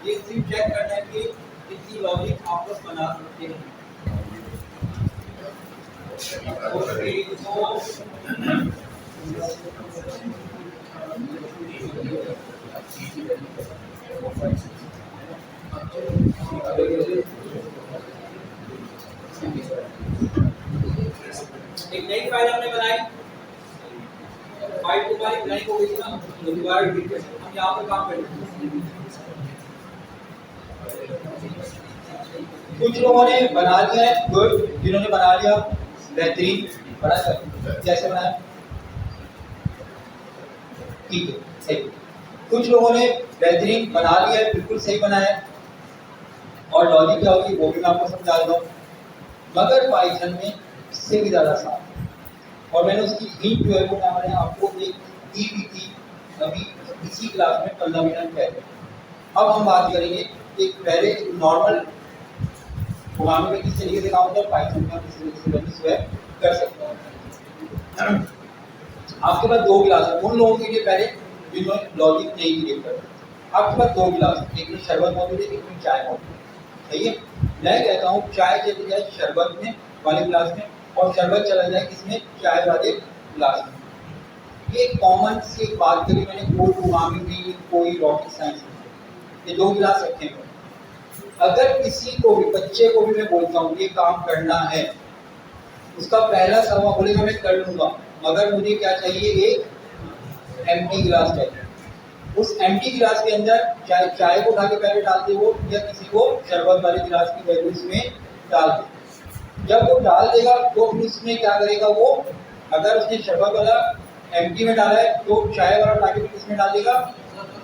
ये सिर्फ चेक करना है कि कितनी लॉजिक आप लोग बना सकते हैं। एक नई फाइल हमने बनाई, फाइल तुम्हारी ब्लैंक हो गई थी ना, तो दोबारा रिपीट करें। हम यहाँ पर काम करेंगे। कुछ लोगों ने बना लिया है, गुड, जिन्होंने बना लिया बेहतरीन, बना सर जैसे बनाया ठीक है, सही। कुछ लोगों ने बेहतरीन बना लिया है, बिल्कुल सही बनाया है, और लॉजिक क्या होगी वो भी मैं आपको समझा दूँ, मगर पाइथन में इससे भी ज़्यादा आसान है। और मैंने उसकी हिंट जो है वो मैंने आपको एक दी भी थी अभी इसी क्लास में 15 मिनट पहले। अब हम बात करेंगे कि पहले नॉर्मल प्रोग्रामिंग में किस तरीके से काम होता है, पाइथन में किस तरीके से वैल्यू स्वैप कर सकते हैं। आपके पास 2 क्लास है उन लोगों के लिए पहले जिन्होंने लॉजिक नहीं क्रिएट कर। आपके पास 2 क्लास है, एक में शरबत मौजूद है, एक में चाय मौजूद है, सही है। मैं कहता हूँ चाय चली जाए शरबत में वाले क्लास में और शरबत चला जाए किसमें, चाय वाले क्लास में। ये कॉमन सी बात करी मैंने, कोई प्रोग्रामिंग नहीं, कोई रॉकेट साइंस नहीं, ये 2 क्लास रखे हैं। अगर किसी को भी, बच्चे को भी मैं बोलता हूँ ये काम करना है, उसका पहला सवाल बोलेगा मैं कर लूंगा, मगर मुझे क्या चाहिए, एक एम्प्टी गिलास चाहिए। उस एम्प्टी गिलास के अंदर चाय को उठा के पहले डाल दे वो, या किसी को शरबत वाले गिलास की वैल्यू इसमें डाल दे। जब वो डाल देगा तो फिर उसमें क्या करेगा वो, अगर उसने शरबत वाला एम्प्टी में डाला है तो चाय वाला उठा के किसमें डाल देगा,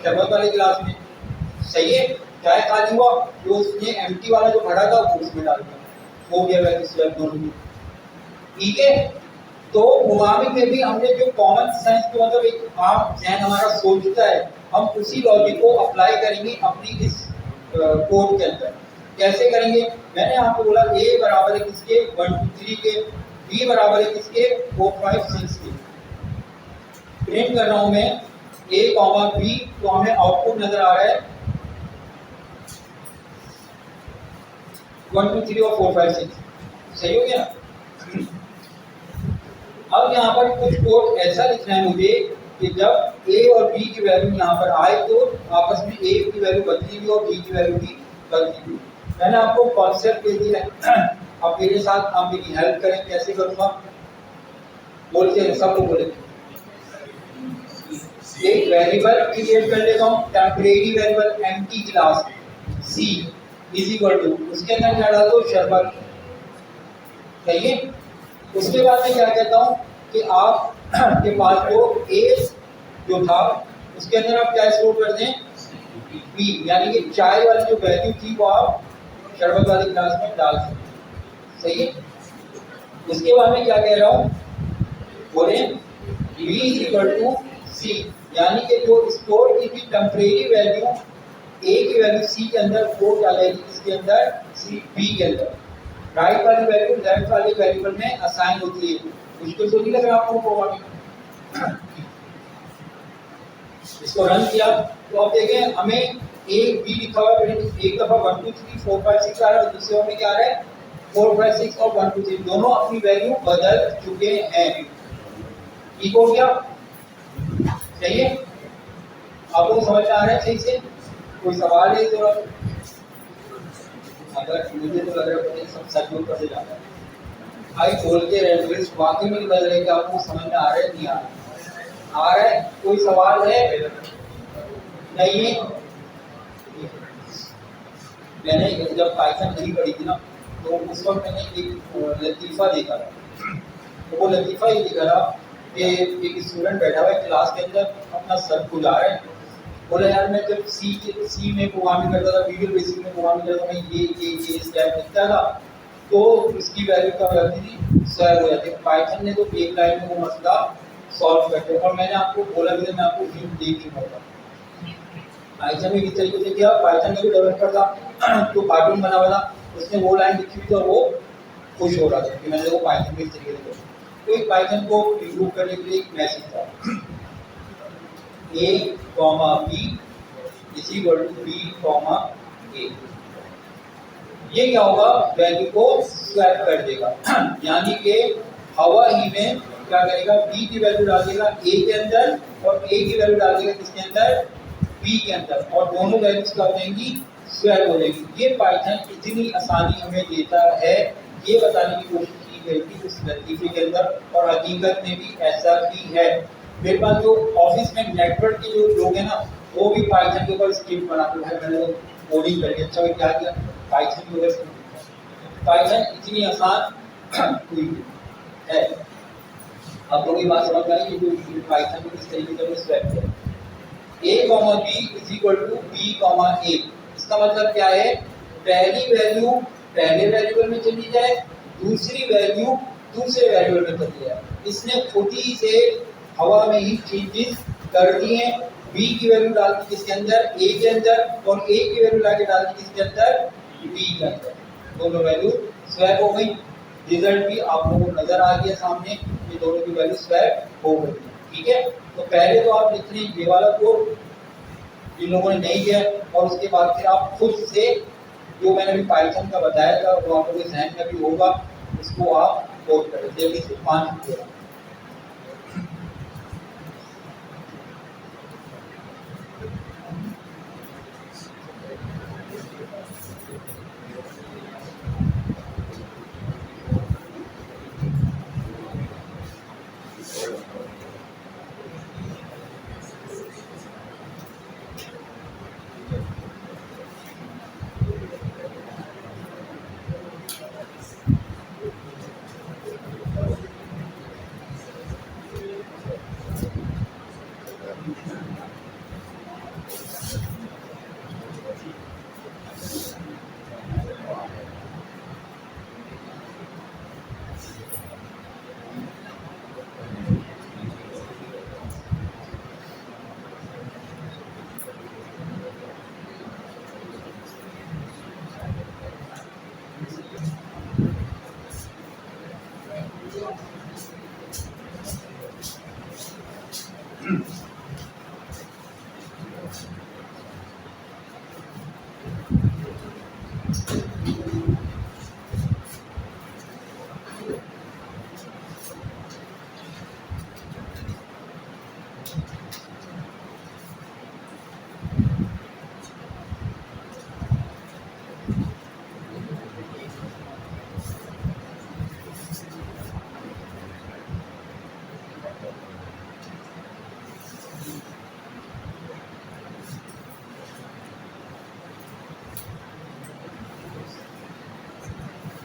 शरबत वाले गिलास में, सही है। चाय खाली हुआ तो उसने एम्प्टी वाला जो भरा था वो उसमें डाल दिया, हो गया वैल्यू स्वैप दोनों में, ठीक है। तो प्रोग्रामिंग में भी हमने जो कॉमन सेंस को मतलब एक आम जहन हमारा सोचता है, हम उसी लॉजिक को अप्लाई करेंगे अपनी इस कोड के अंदर। कैसे करेंगे? मैंने आपको बोला ए बराबर है किसके 1 2 3 के, बी बराबर है किसके 4 5 6 के। प्रिंट कर रहा हूं मैं ए कॉमा बी, तो हमें आउटपुट नजर आ रहा है 1 2 3 और 4 5 6। सही हो गया? अब यहाँ पर कुछ कोड ऐसा लिखना है मुझे कि जब ए और बी की वैल्यू यहाँ पर आए तो आपस में ए की वैल्यू बदली हुई और बी की वैल्यू भी बदली हुई। मैंने आपको कॉन्सेप्ट दे दिया है, आप मेरे साथ आप मेरी हेल्प करें। कैसे करूँगा? बोलते हैं, सब लोग बोले। एक वेरिएबल क्रिएट कर लेता हूँ, temporary variable empty class C is equal to, उसके अंदर क्या डालता हूँ शर्बत। सही है? उसके बाद मैं क्या कहता हूँ कि आप के पास जो ए जो था उसके अंदर आप क्या स्टोर कर दें बी, यानी कि चाय वाली जो वैल्यू थी वो आप शरबत वाली क्लास में डाल सकते। सही है? उसके बाद मैं क्या कह रहा हूँ, बोले बी इज इक्वल टू सी, यानी कि जो स्टोर की थी टेम्परेरी वैल्यू ए की वैल्यू सी के अंदर वो डालेगी इसके अंदर सी बी के अंदर। राइट वाली वैल्यू लेफ्ट वाले वेरिएबल में असाइन होती है। मुश्किल तो नहीं लग रहा आपको प्रोग्रामिंग? इसको रन किया तो आप देखें हमें ए बी लिखा हुआ है, एक दफा 1 2 3 4 5 6 आ रहा है, दूसरे में क्या आ रहा है 4 5 6 और 1 2 3 दोनों अपनी वैल्यू बदल चुके हैं। ठीक हो गया? चाहिए आपको समझ में आ रहा है सही से? कोई सवाल है तो अगर मुझे तो लग रहा है सब सच ऊपर से जाता है भाई, बोलते रहे वाकई में लग रहा है कि आपको समझ में आ रहा है नहीं आ रहा? आ रहा है? कोई सवाल है? नहीं है? मैंने जब पाइथन नहीं पढ़ी थी ना तो उस वक्त मैंने एक लतीफ़ा देखा था। तो वो लतीफ़ा ये देखा था कि एक स्टूडेंट बैठा हुआ है क्लास के अंदर, अपना सर खुला रहा है, बोला यार मैं जब सी में प्रोग्रामिंग करता था, विजुअल बेसिक में प्रोग्रामिंग करता था, मैं ये स्टेप लिखता था तो इसकी वैल्यू क्या हो जाती थी, स्क्वायर हो जाती है। पाइथन ने तो एक लाइन में वो मसला सॉल्व करते हैं। और मैंने आपको बोला भी था, मैं आपको हिंट दे के होगा पाइथन में किस तरीके से किया। पाइथन में भी डेवलपर था तो कार्टून बना हुआ था, उसने वो लाइन लिखी हुई तो वो खुश हो रहा था कि मैंने वो पाइथन में इस तरीके से किया। तो एक पाइथन को इम्प्रूव करने के लिए एक मैसेज था a comma B is equal to B comma a. ये क्या होगा, वैल्यू को स्वैप कर देगा यानी कि हवा ही में क्या करेगा, बी की वैल्यू डाल देगा ए के अंदर और ए की वैल्यू डाल देगा किसके अंदर, बी के अंदर, और दोनों वैल्यूज क्या हो जाएंगी, स्वैप हो जाएगी। ये पाइथन इतनी आसानी हमें देता है, ये बताने की कोशिश की गई थी उस लतीफे के अंदर, और हकीकत में भी ऐसा ही है। मेरे पास जो ऑफिस में नेटवर्क के जो लोग हैं ना, वो भी पाइथन के ऊपर स्क्रिप्ट बनाते हैं। मैंने वो कोडिंग करके अच्छा क्या किया, पाइथन के ऊपर स्क्रिप्ट। पाइथन इतनी आसान हुई है। अब लोग ये बात समझ में आई कि पाइथन में किस तरीके से स्वैप किया। A comma B is equal to B comma A, इसका मतलब क्या है, पहली वैल्यू पहले वेरिएबल में चली जाए, दूसरी वैल्यू दूसरे वेरिएबल में चली जाए। इसने खुद ही से हवा में ही चेंजेस कर दिए। बी की वैल्यू डाल दी किसके अंदर, ए के अंदर, और ए की वैल्यू लाके डाल दी किसके अंदर, बी के अंदर। दोनों वैल्यू स्वैप हो गई। रिजल्ट भी आप लोगों को नजर आ गया सामने, ये दोनों की वैल्यू स्वैप हो गई। ठीक है, तो पहले तो आप लिख रहे ये वाला कोड जिन लोगों ने नहीं किया, और उसके बाद फिर आप खुद से जो मैंने अभी पाइथन का बताया था वो आप लोगों के जहन में भी होगा, उसको आप कोड करें। जल्दी से 5 मिनट।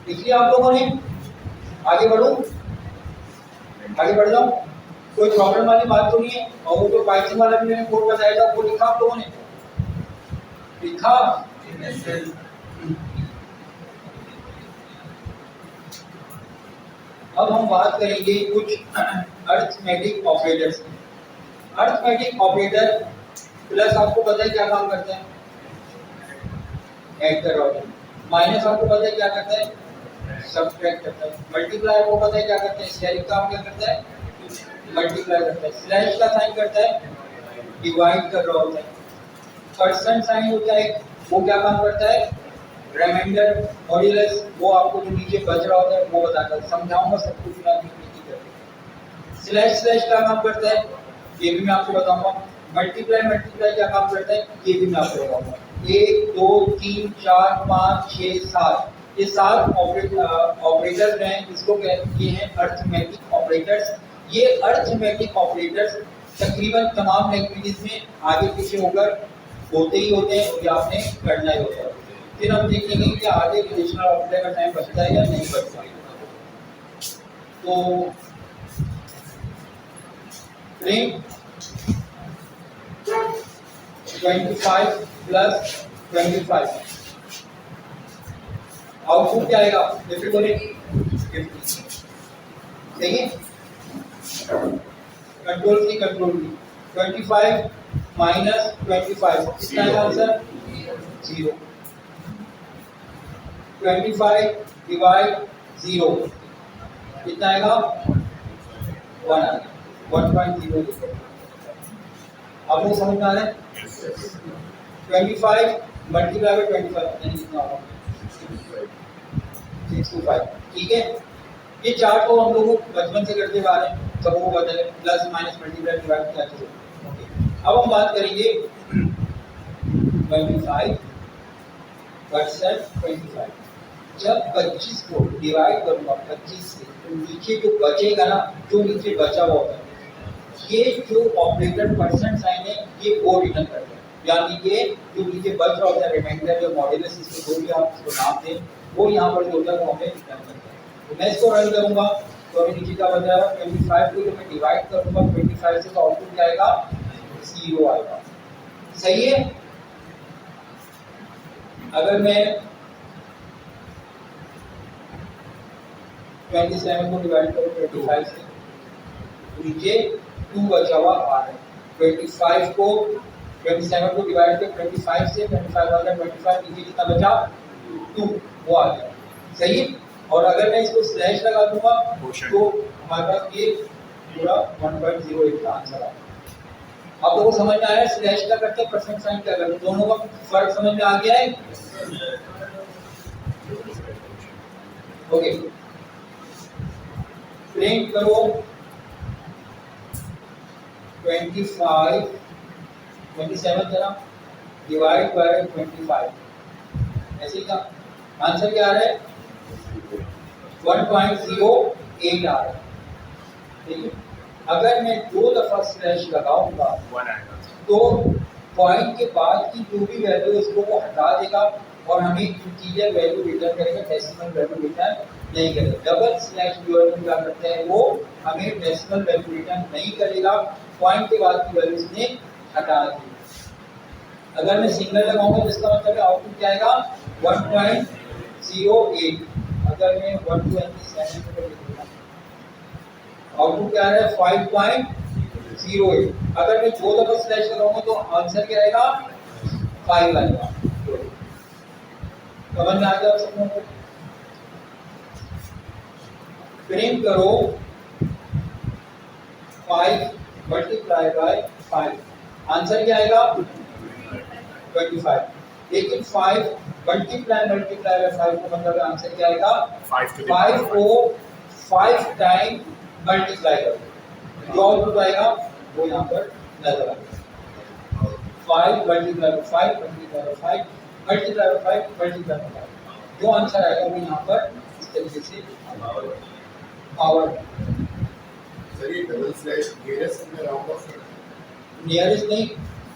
इसलिए आप लोगों ने आगे बढ़ो, आगे बढ़ जाओ, कोई प्रॉब्लम वाली बात तो नहीं है। और वो जो पाइथन वाला भी मैंने कोड बताया था वो लिखा आप लोगों ने, लिखा? अब हम बात करेंगे कुछ arithmetic operators. Arithmetic operator plus आपको पता है क्या काम करते हैं, ऐड कर रहा हूँ। माइनस आपको पता है क्या करता है, सब्ट्रैक्ट करता है। मल्टीप्लाई आपको पता है क्या करता है, शेयरिंग काम क्या करता है, मल्टीप्लाई करता है। स्लैश का साइन करता है, डिवाइड कर रहा होता है। परसेंट साइन होता है, वो क्या काम करता है, रिमाइंडर, मॉड्यूलस, वो आपको जो नीचे बच रहा होता है वो बताता है। समझाऊंगा सब कुछ मैं अभी नहीं करके। स्लैश स्लैश क्या काम करता है ये भी मैं आपको बताऊंगा। मल्टीप्लाई मल्टीप्लाई क्या काम करता है ये भी मैं आपको बताऊंगा। 1 2 3 4 5 6 7 ये 7 ऑपरेटर्स हैं, इसको कहते हैं अरिथमेटिक ऑपरेटर्स। ये अरिथमेटिक ऑपरेटर्स तकरीबन तमाम लैंग्वेजेस में आगे पीछे होकर होते ही होते हैं, ये आपने करना ही होता है। फिर हम देखेंगे कि आगे रिलेशनल ऑपरेटर का टाइम बचता है या नहीं बचता। तो प्रिंट 25 प्लस 25 आउटपुट क्या आएगा, 50 बोलेगी 50। सही है, कंट्रोल की 25 माइनस 25 कितना है आंसर, 0। 25 डिवाइड 0 कितना आएगा, 1 आएगा, 1.0। आप लोग समझ में आ रहे हैं? 25 मल्टीप्लाई बाय 25 कितना होगा, 625। ठीक है, ये चार्ट को हम लोग बचपन से करते आ रहे हैं, सब वो बदले प्लस माइनस मल्टीप्लाई डिवाइड क्या चीज़। अब हम बात करेंगे 25 वर्सेस 25। जब 25 को डिवाइड करूंगा 25 से तो नीचे जो बचेगा ना, जो नीचे बचा हुआ होता है, ये जो ऑपरेटर परसेंट साइन है ये वो रिटर्न करता है। यानी कि जो नीचे बच रहा होता है रिमाइंडर जो मॉड्यूलस इसको जो भी आप इसको नाम दें, वो यहाँ पर जो होता है वो हमें रिटर्न करता है। तो मैं इसको रन करूंगा तो अभी नीचे क्या बचा है, 25 को जब मैं डिवाइड करूंगा 25 से तो आउटपुट क्या आएगा, 0 आएगा। सही है। अगर मैं 27 को डिवाइड करूँ 25 से तो नीचे 2 बचा हुआ आ रहा है। 27 को डिवाइड कर 25 से 25 आ गया, 25 नीचे कितना बचा, 2 वो आ गया। सही है। और अगर मैं इसको स्लैश लगा दूंगा तो हमारे पास ये पूरा 1.08 का आंसर आ गया। आप लोगों को समझ में आया स्लैश क्या करते हैं, परसेंट साइन क्या करते हैं, दोनों का फर्क समझ में आ गया है? ओके, प्रिंट करो 27 था ना, डिवाइड बाय 25, ऐसे का आंसर क्या आ रहा है, 1.08 आ रहा है। ठीक है। अगर मैं 2 दफा स्लैश लगाऊंगा तो पॉइंट के बाद की जो भी वैल्यू है उसको वो हटा देगा और हमें इंटीजर वैल्यू रिटर्न करेगा, डेसिमल वैल्यू रिटर्न नहीं करेगा। डबल स्लैश यूआरएल क्या करता है, वो हमें डेसिमल वैल्यू रिटर्न नहीं करेगा, पॉइंट के बाद की वैल्यू इसने हटा दी। अगर मैं सिंगल लगाऊंगा तो इसका मतलब आउटपुट क्या आएगा, 1.08। अगर मैं 127 को लिखूंगा आउटपुट क्या है, 5.08। अगर मैं 2 दफा स्लैश लगाऊंगा तो आंसर क्या आएगा, 5 आएगा। समझ में आ गया आप सबको? प्रिंट करो 5 मल्टीप्लाई बाय 5, आंसर क्या आएगा, 25। लेकिन 5 मल्टीप्लाई बाय 5 का मतलब आंसर क्या आएगा, 5 को 5 टाइम मल्टीप्लाई करो, जो आउटपुट आएगा वो यहाँ पर नजर आएगा। 5 multiply by 5 multiply by 5 multiply by 5 multiply by 5, जो आंसर आएगा वो यहाँ पर इस तरीके से पावर। डबल स्लैश नियरेस्ट नहीं,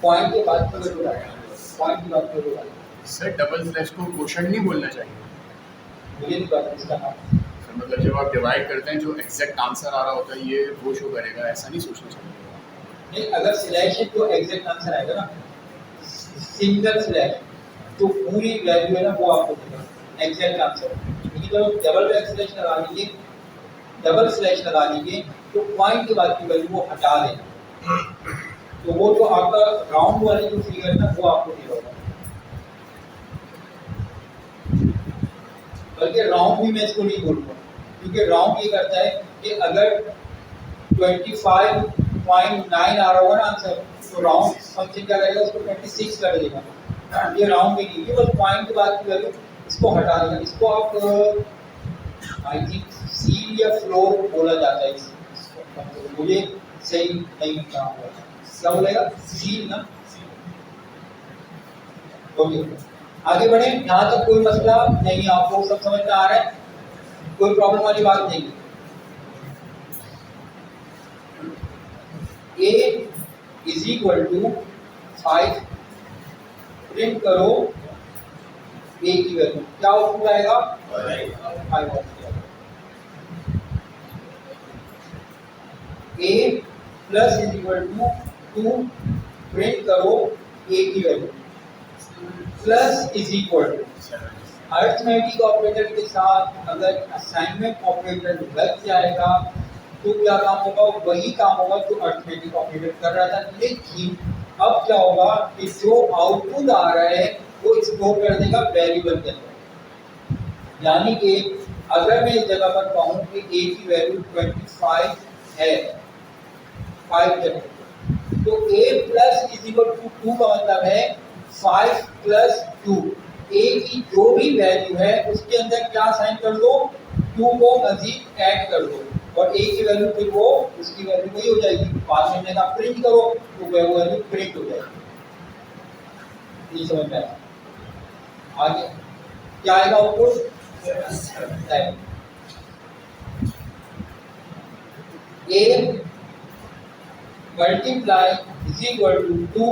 पॉइंट के बाद की वैल्यू आएगा, पॉइंट के बाद की वैल्यू आएगा। सर डबल स्लैश को क्वोशंट नहीं बोलना चाहिए। मुझे नहीं पता इसका नाम। तो मतलब जब आप डिवाइड करते हैं जो एग्जैक्ट आंसर आ रहा होता है ये वो शो करेगा, ऐसा नहीं सोचना चाहिए। नहीं, अगर स्लैश है तो एग्जैक्ट आंसर आएगा ना, सिंगल स्लैश तो पूरी वैल्यू है ना वो आपको देगा एग्जैक्ट आंसर। लेकिन जब डबल स्लैश लगा लीजिए तो पॉइंट के बाद की वैल्यू वो हटा देगा, तो वो जो आपका राउंड वाली जो फिगर है ना वो आपको नहीं होगा। बल्कि राउंड भी मैं इसको नहीं बोलूँगा, क्योंकि राउंड ये करता है कि अगर 25.9 आ रहा होगा ना आंसर, तो राउंड फंक्शन क्या करेगा, उसको 26 कर देगा। ये राउंड भी नहीं, बस पॉइंट के बाद की वैल्यू इसको हटा देगा। इसको आप आई थिंक सील या फ्लोर बोला जाता है इसको, मुझे सही नहीं नाम है, क्या बोलेगा, सील ना। ओके, आगे बढ़े। यहाँ तक कोई मसला नहीं, आपको सब समझ में आ रहा है, कोई प्रॉब्लम वाली बात नहीं। A is equal to 5, print करो A की वैल्यू, क्या आउटपुट आएगा, 5 A plus is equal to 2, print करो A की value, plus is equal to arithmetic operator के साथ अगर असाइनमेंट ऑपरेटर लग जाएगा तो क्या काम होगा, वही काम होगा जो अरिथमेटिक ऑपरेटर कर रहा था। लेकिन अब क्या होगा कि जो आउटपुट आ रहा है वो स्टोर कर देगा वेरिएबल के अंदर। यानी कि अगर मैं इस जगह पर कहूँ कि A की वैल्यू 25 है, 5 जगह, तो A plus is equal to 2 का मतलब है 5 प्लस 2। A की जो भी वैल्यू है उसके अंदर क्या साइन कर दो, 2 को मजीद ऐड कर दो, और A की वैल्यू फिर वो उसकी वैल्यू वही हो जाएगी। बाद में का प्रिंट करो तो वो वैल्यू प्रिंट हो जाएगी। नहीं समझ में आया? आगे क्या आएगा output, A multiply is equal to 2,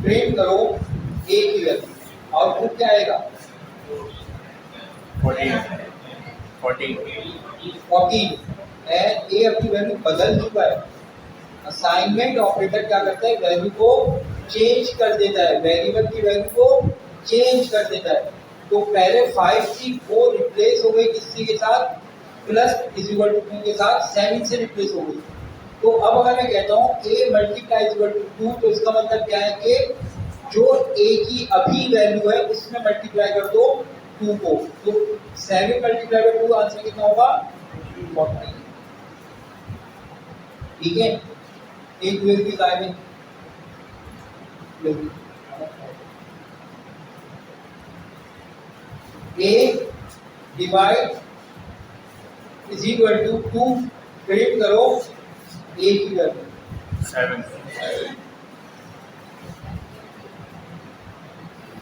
print करो A की वैल्यू, आउटपुट क्या आएगा, 14 है। A अपनी वैल्यू बदल चुका है। असाइनमेंट ऑपरेटर क्या करता है, वैल्यू को चेंज कर देता है, वेरिएबल की वैल्यू को चेंज कर देता है। तो पहले 5 थी वो रिप्लेस हो गई किससे के साथ, प्लस इज इक्वल टू 2 के साथ 7 से रिप्लेस हो गई। तो अब अगर मैं कहता हूँ A multiply is equal to 2, तो इसका मतलब क्या है कि जो A की अभी वैल्यू है उसमें मल्टीप्लाई कर दो 2 को, तो 7 मल्टीप्लाई बाय 2 आंसर कितना होगा, 40। ठीक है, एक वैल्यू गायब है, A divide is equal to 2, print करो A की वैल्यू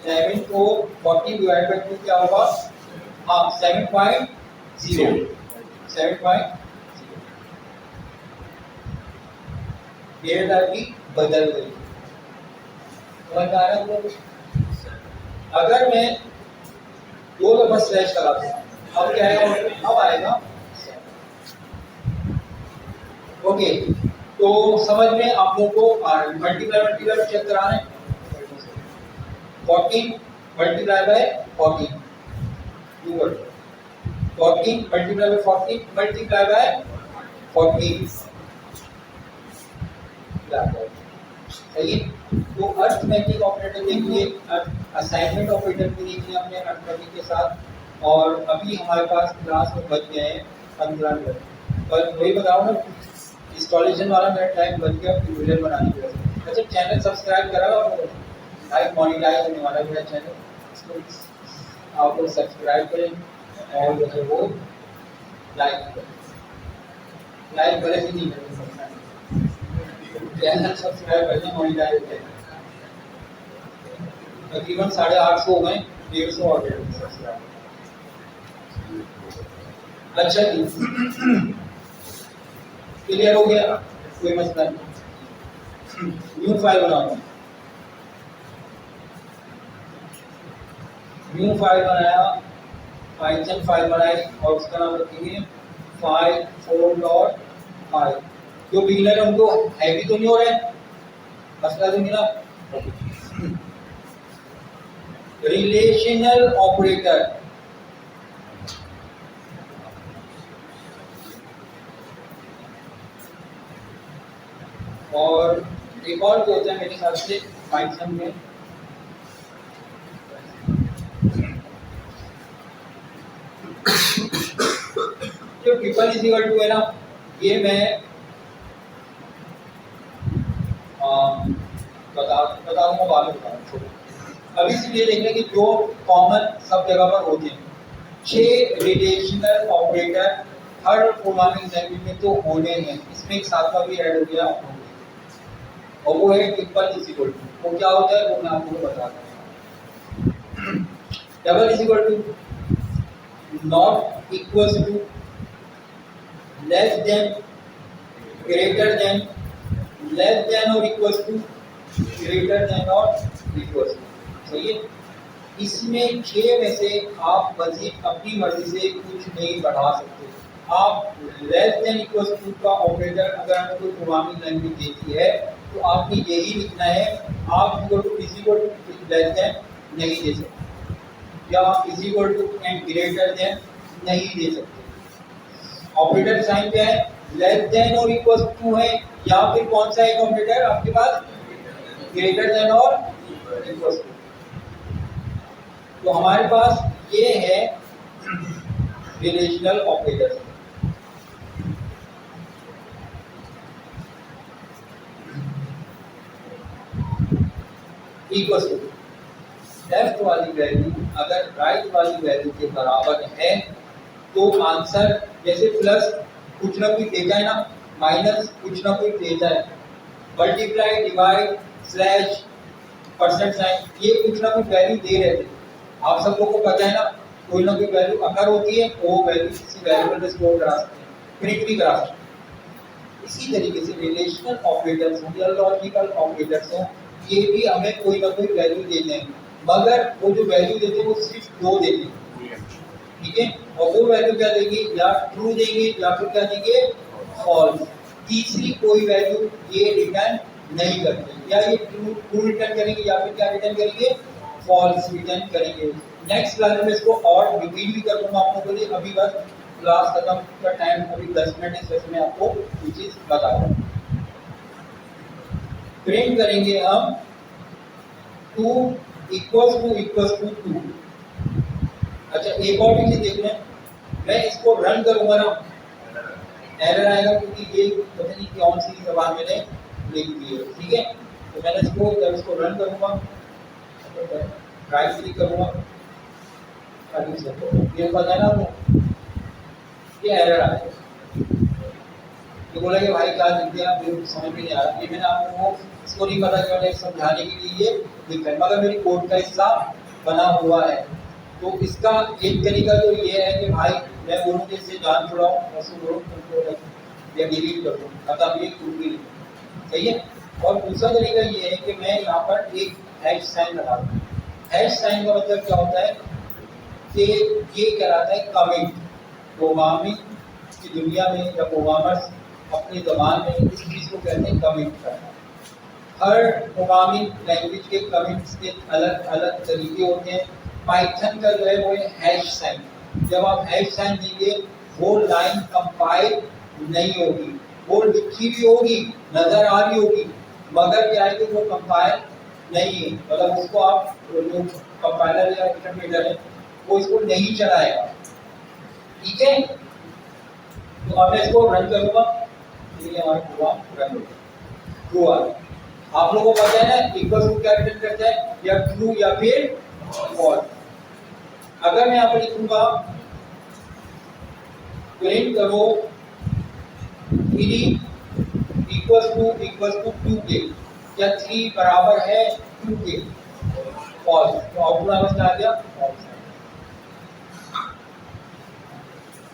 7 को 40 डिवाइड बाय 2 क्या होगा, हाँ 7.0 डेटा की बदल गई। समझ आ रहा है? अगर मैं 2 दफा स्लैश लगाता हूँ, अब क्या आएगा, अब आएगा। ओके, तो समझ में आप लोगों को आ रहा है, मल्टीप्लाई चेक करा रहे हैं, 14 multiply by 14, 14 multiply by 14 multiply by 14, सही है। तो अरिथमेटिक ऑपरेटर देख लिए, असाइनमेंट ऑपरेटर भी देख लिया हमने अरिथमेटिक के साथ, और अभी हमारे पास क्लास में बच गए हैं 15 मिनट। पर वही बताओ ना, इंस्टॉलेशन वाला मेरा टाइम बच गया वीडियो बनाने की वजह से। अच्छा, चैनल सब्सक्राइब करा आप लोगों ने, लाइक मोनेटाइज होने वाला मेरा चैनल, इसको आप लोग सब्सक्राइब करें और जो है वो लाइक करें कि नहीं करें, चैनल सब्सक्राइब करना, मोनेटाइज करना। तकरीबन 850 हो गए, 150 और सब्सक्राइब। अच्छा जी, क्लियर हो गया, कोई मसला नहीं। न्यू फाइल बनाऊंगा, न्यू फाइल बनाया, पाइथन फाइल बनाई और उसका नाम रखेंगे फाइल 4.5। जो बिगिनर है उनको हैवी तो नहीं हो रहा है, मसला तो नहीं ना। रिलेशनल ऑपरेटर, और एक और जो होता है मेरे हिसाब से पाइथन में जो ट्रिपल इज इक्वल टू है ना, ये मैं बता दूंगा बाद में बताऊंगा। अभी से ये देखें कि जो कॉमन सब जगह पर होते हैं 6 रिलेशनल ऑपरेटर हर प्रोग्रामिंग लैंग्वेज में तो होने हैं, इसमें एक सातवां भी ऐड हो गया और वो है ट्रिपल इज इक्वल टू। वो क्या होता है वो मैं आपको बता रहा हूँ। Double is equal to, not equals to, less than, greater than, less than और इक्वल्स टू, ग्रेटर देन और इक्वल्स टू। सही है। इसमें 6 में से आप मजीद अपनी मर्जी से कुछ नहीं बढ़ा सकते। आप लेस देन इक्वल्स टू का ऑपरेटर अगर हमें कोई प्रोग्रामिंग लैंग्वेज देती है तो आपने यही लिखना है, आप equal to is equal to less than नहीं दे सकते, या आप is equal to and greater than नहीं दे सकते। ऑपरेटर साइन क्या है, लेस देन और इक्वल टू है, या फिर कौन सा एक ऑपरेटर आपके पास, ग्रेटर देन और इक्वल टू। तो हमारे पास ये है relational operator. Equal to left वाली वैल्यू अगर राइट वाली वैल्यू के बराबर है तो आंसर, जैसे प्लस कुछ ना कुछ देता है ना, माइनस कुछ ना कुछ देता है, multiply, divide, slash, percent sign, ये कुछ ना कुछ वैल्यू दे रहे थे। आप सब लोग को पता है ना, कोई ना कोई वैल्यू अगर होती है वो वैल्यू किसी वेरिएबल में स्टोर करा सकते हैं, प्रिंट भी करा सकते हैं। इसी तरीके से रिलेशनल ऑपरेटर्स हों या लॉजिकल ऑपरेटर्स हों, ये भी हमें कोई ना कोई वैल्यू देते हैं, मगर वो जो वैल्यू देते हैं वो सिर्फ 2 देते हैं, ठीक है। और वो वैल्यू क्या देंगे, या ट्रू देंगे या फिर क्या देंगे, फॉल्स। तीसरी कोई वैल्यू ये रिटर्न नहीं करते, या ये ट्रू रिटर्न करेंगे या फिर क्या रिटर्न करेंगे, फॉल्स रिटर्न करेंगे। नेक्स्ट क्लास में इसको और रिपीट भी कर दूंगा आपको, बोलिए अभी बस क्लास खत्म का टाइम अभी 10 मिनट है, इसमें मैं आपको ये चीज बता रहा हूँ। प्रिंट करेंगे हम 2 इक्वल्स टू 2। अच्छा एक और भी चीज देख लें, मैं इसको रन करूंगा ना, एरर आएगा क्योंकि ये पता नहीं कौन सी जबान मैंने लिख दी है, ठीक है। तो मैंने इसको जब इसको रन करूंगा, राइट क्लिक करूंगा, ये पता है ना आपको, ये एरर आएगा। तो बोला कि भाई क्या लिख दिया, मुझे समझ में नहीं आ रहा। ये मैंने आपको इसको नहीं पता कि मैंने समझाने के लिए ये लिखा है, मगर मेरी कोड का हिस्सा बना हुआ है। तो इसका एक तरीका तो ये है कि भाई मैं बोलूँ कि इससे जान छुड़ाऊँ, ऐसे बोलूँ तुमको या डिलीट कर दूँ, मतलब ये टूट भी नहीं, सही है। और दूसरा तरीका ये है कि मैं यहाँ पर एक हैश साइन लगा दूँ। हैश साइन का मतलब क्या होता है कि ये कहलाता है कमिट। प्रोग्रामिंग की दुनिया में या प्रोग्रामर्स अपनी ज़बान में इस चीज़ को कहते हैं कमिट करना। हर प्रोग्रामिंग लैंग्वेज के कमिट्स के अलग अलग तरीके होते हैं। पाइथन का जो है वो है हैश साइन। जब आप हैश साइन देंगे वो लाइन कंपाइल नहीं होगी, वो लिखी भी होगी, नजर आ रही होगी, मगर क्या है कि वो कंपाइल नहीं है, मतलब उसको आप जो कंपाइलर या इंटरप्रेटर है वो इसको नहीं चलाएगा, ठीक है। तो अब मैं इसको रन करूंगा, ये हमारा प्रोग्राम रन हो गया। ट्रू आ गया। आप लोगों को पता है ना इक्वल टू क्या रिटर्न करता है, या ट्रू या फिर फॉल्स। अगर मैं यहाँ पर लिखूंगा प्रिंट करो 3 इक्वल टू 2 के, या 3 बराबर है 2 के, फॉल्स, तो आउटपुट हमें आ गया फॉल्स।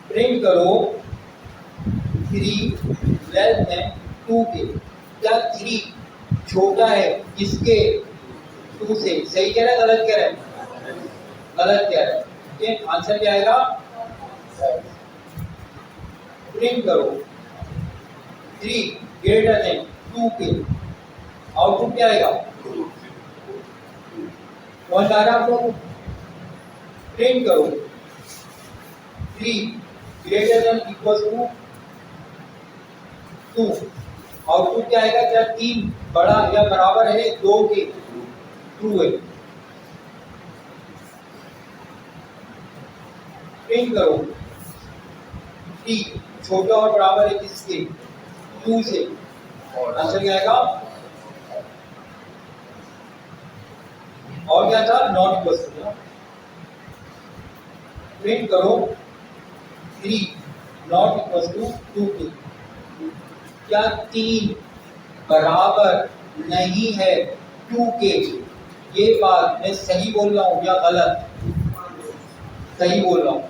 प्रिंट करो 3 लेस देन 2 के, क्या 3 छोटा है किसके, 2 से। सही कह रहा है गलत कह रहा है, गलत कह रहा है। ओके, आंसर क्या आएगा? प्रिंट करो 3 ग्रेटर देन 2 के, आउटपुट क्या आएगा? कौन आ रहा है आपको? प्रिंट करो 3 greater than equal to 2, output क्या आएगा? क्या 3 बड़ा या बराबर है 2 के? ट्रू है। प्रिंट करो 3 छोटा और बराबर है किसके? 2 से, आंसर क्या आएगा? और क्या था? Not equal to. प्रिंट करो 3 नॉट इक्वल टू 2 के, क्या 3 बराबर नहीं है 2 के? ये बात मैं सही बोल रहा हूँ या गलत? सही बोल रहा हूँ,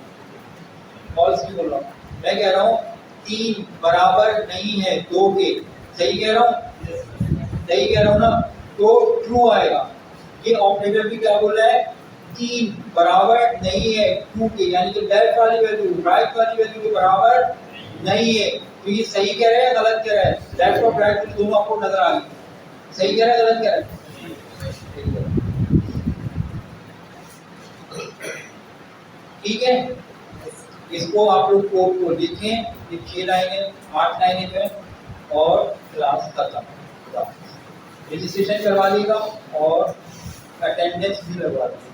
फॉल्स नहीं बोल रहा हूँ। मैं कह रहा हूँ 3 बराबर नहीं है 2 के, सही कह रहा हूँ? सही कह रहा हूँ ना? तो ट्रू आएगा। ये ऑपरेटर भी क्या बोल रहा है? 3 बराबर नहीं है 2 के, यानी कि लेफ्ट वाली वैल्यू राइट वाली वैल्यू के बराबर नहीं है। तो ये सही कह रहा है गलत कह रहा है? लेफ्ट और राइट दोनों आपको नजर आ गई। सही कह रहा है गलत कह रहा है? ठीक है, इसको आप लोग कोड को लिखें। ये 6 लाइनें 8 लाइनें जो है, और क्लास खत्म। रजिस्ट्रेशन करवा लेगा और अटेंडेंस भी लगवा देगा।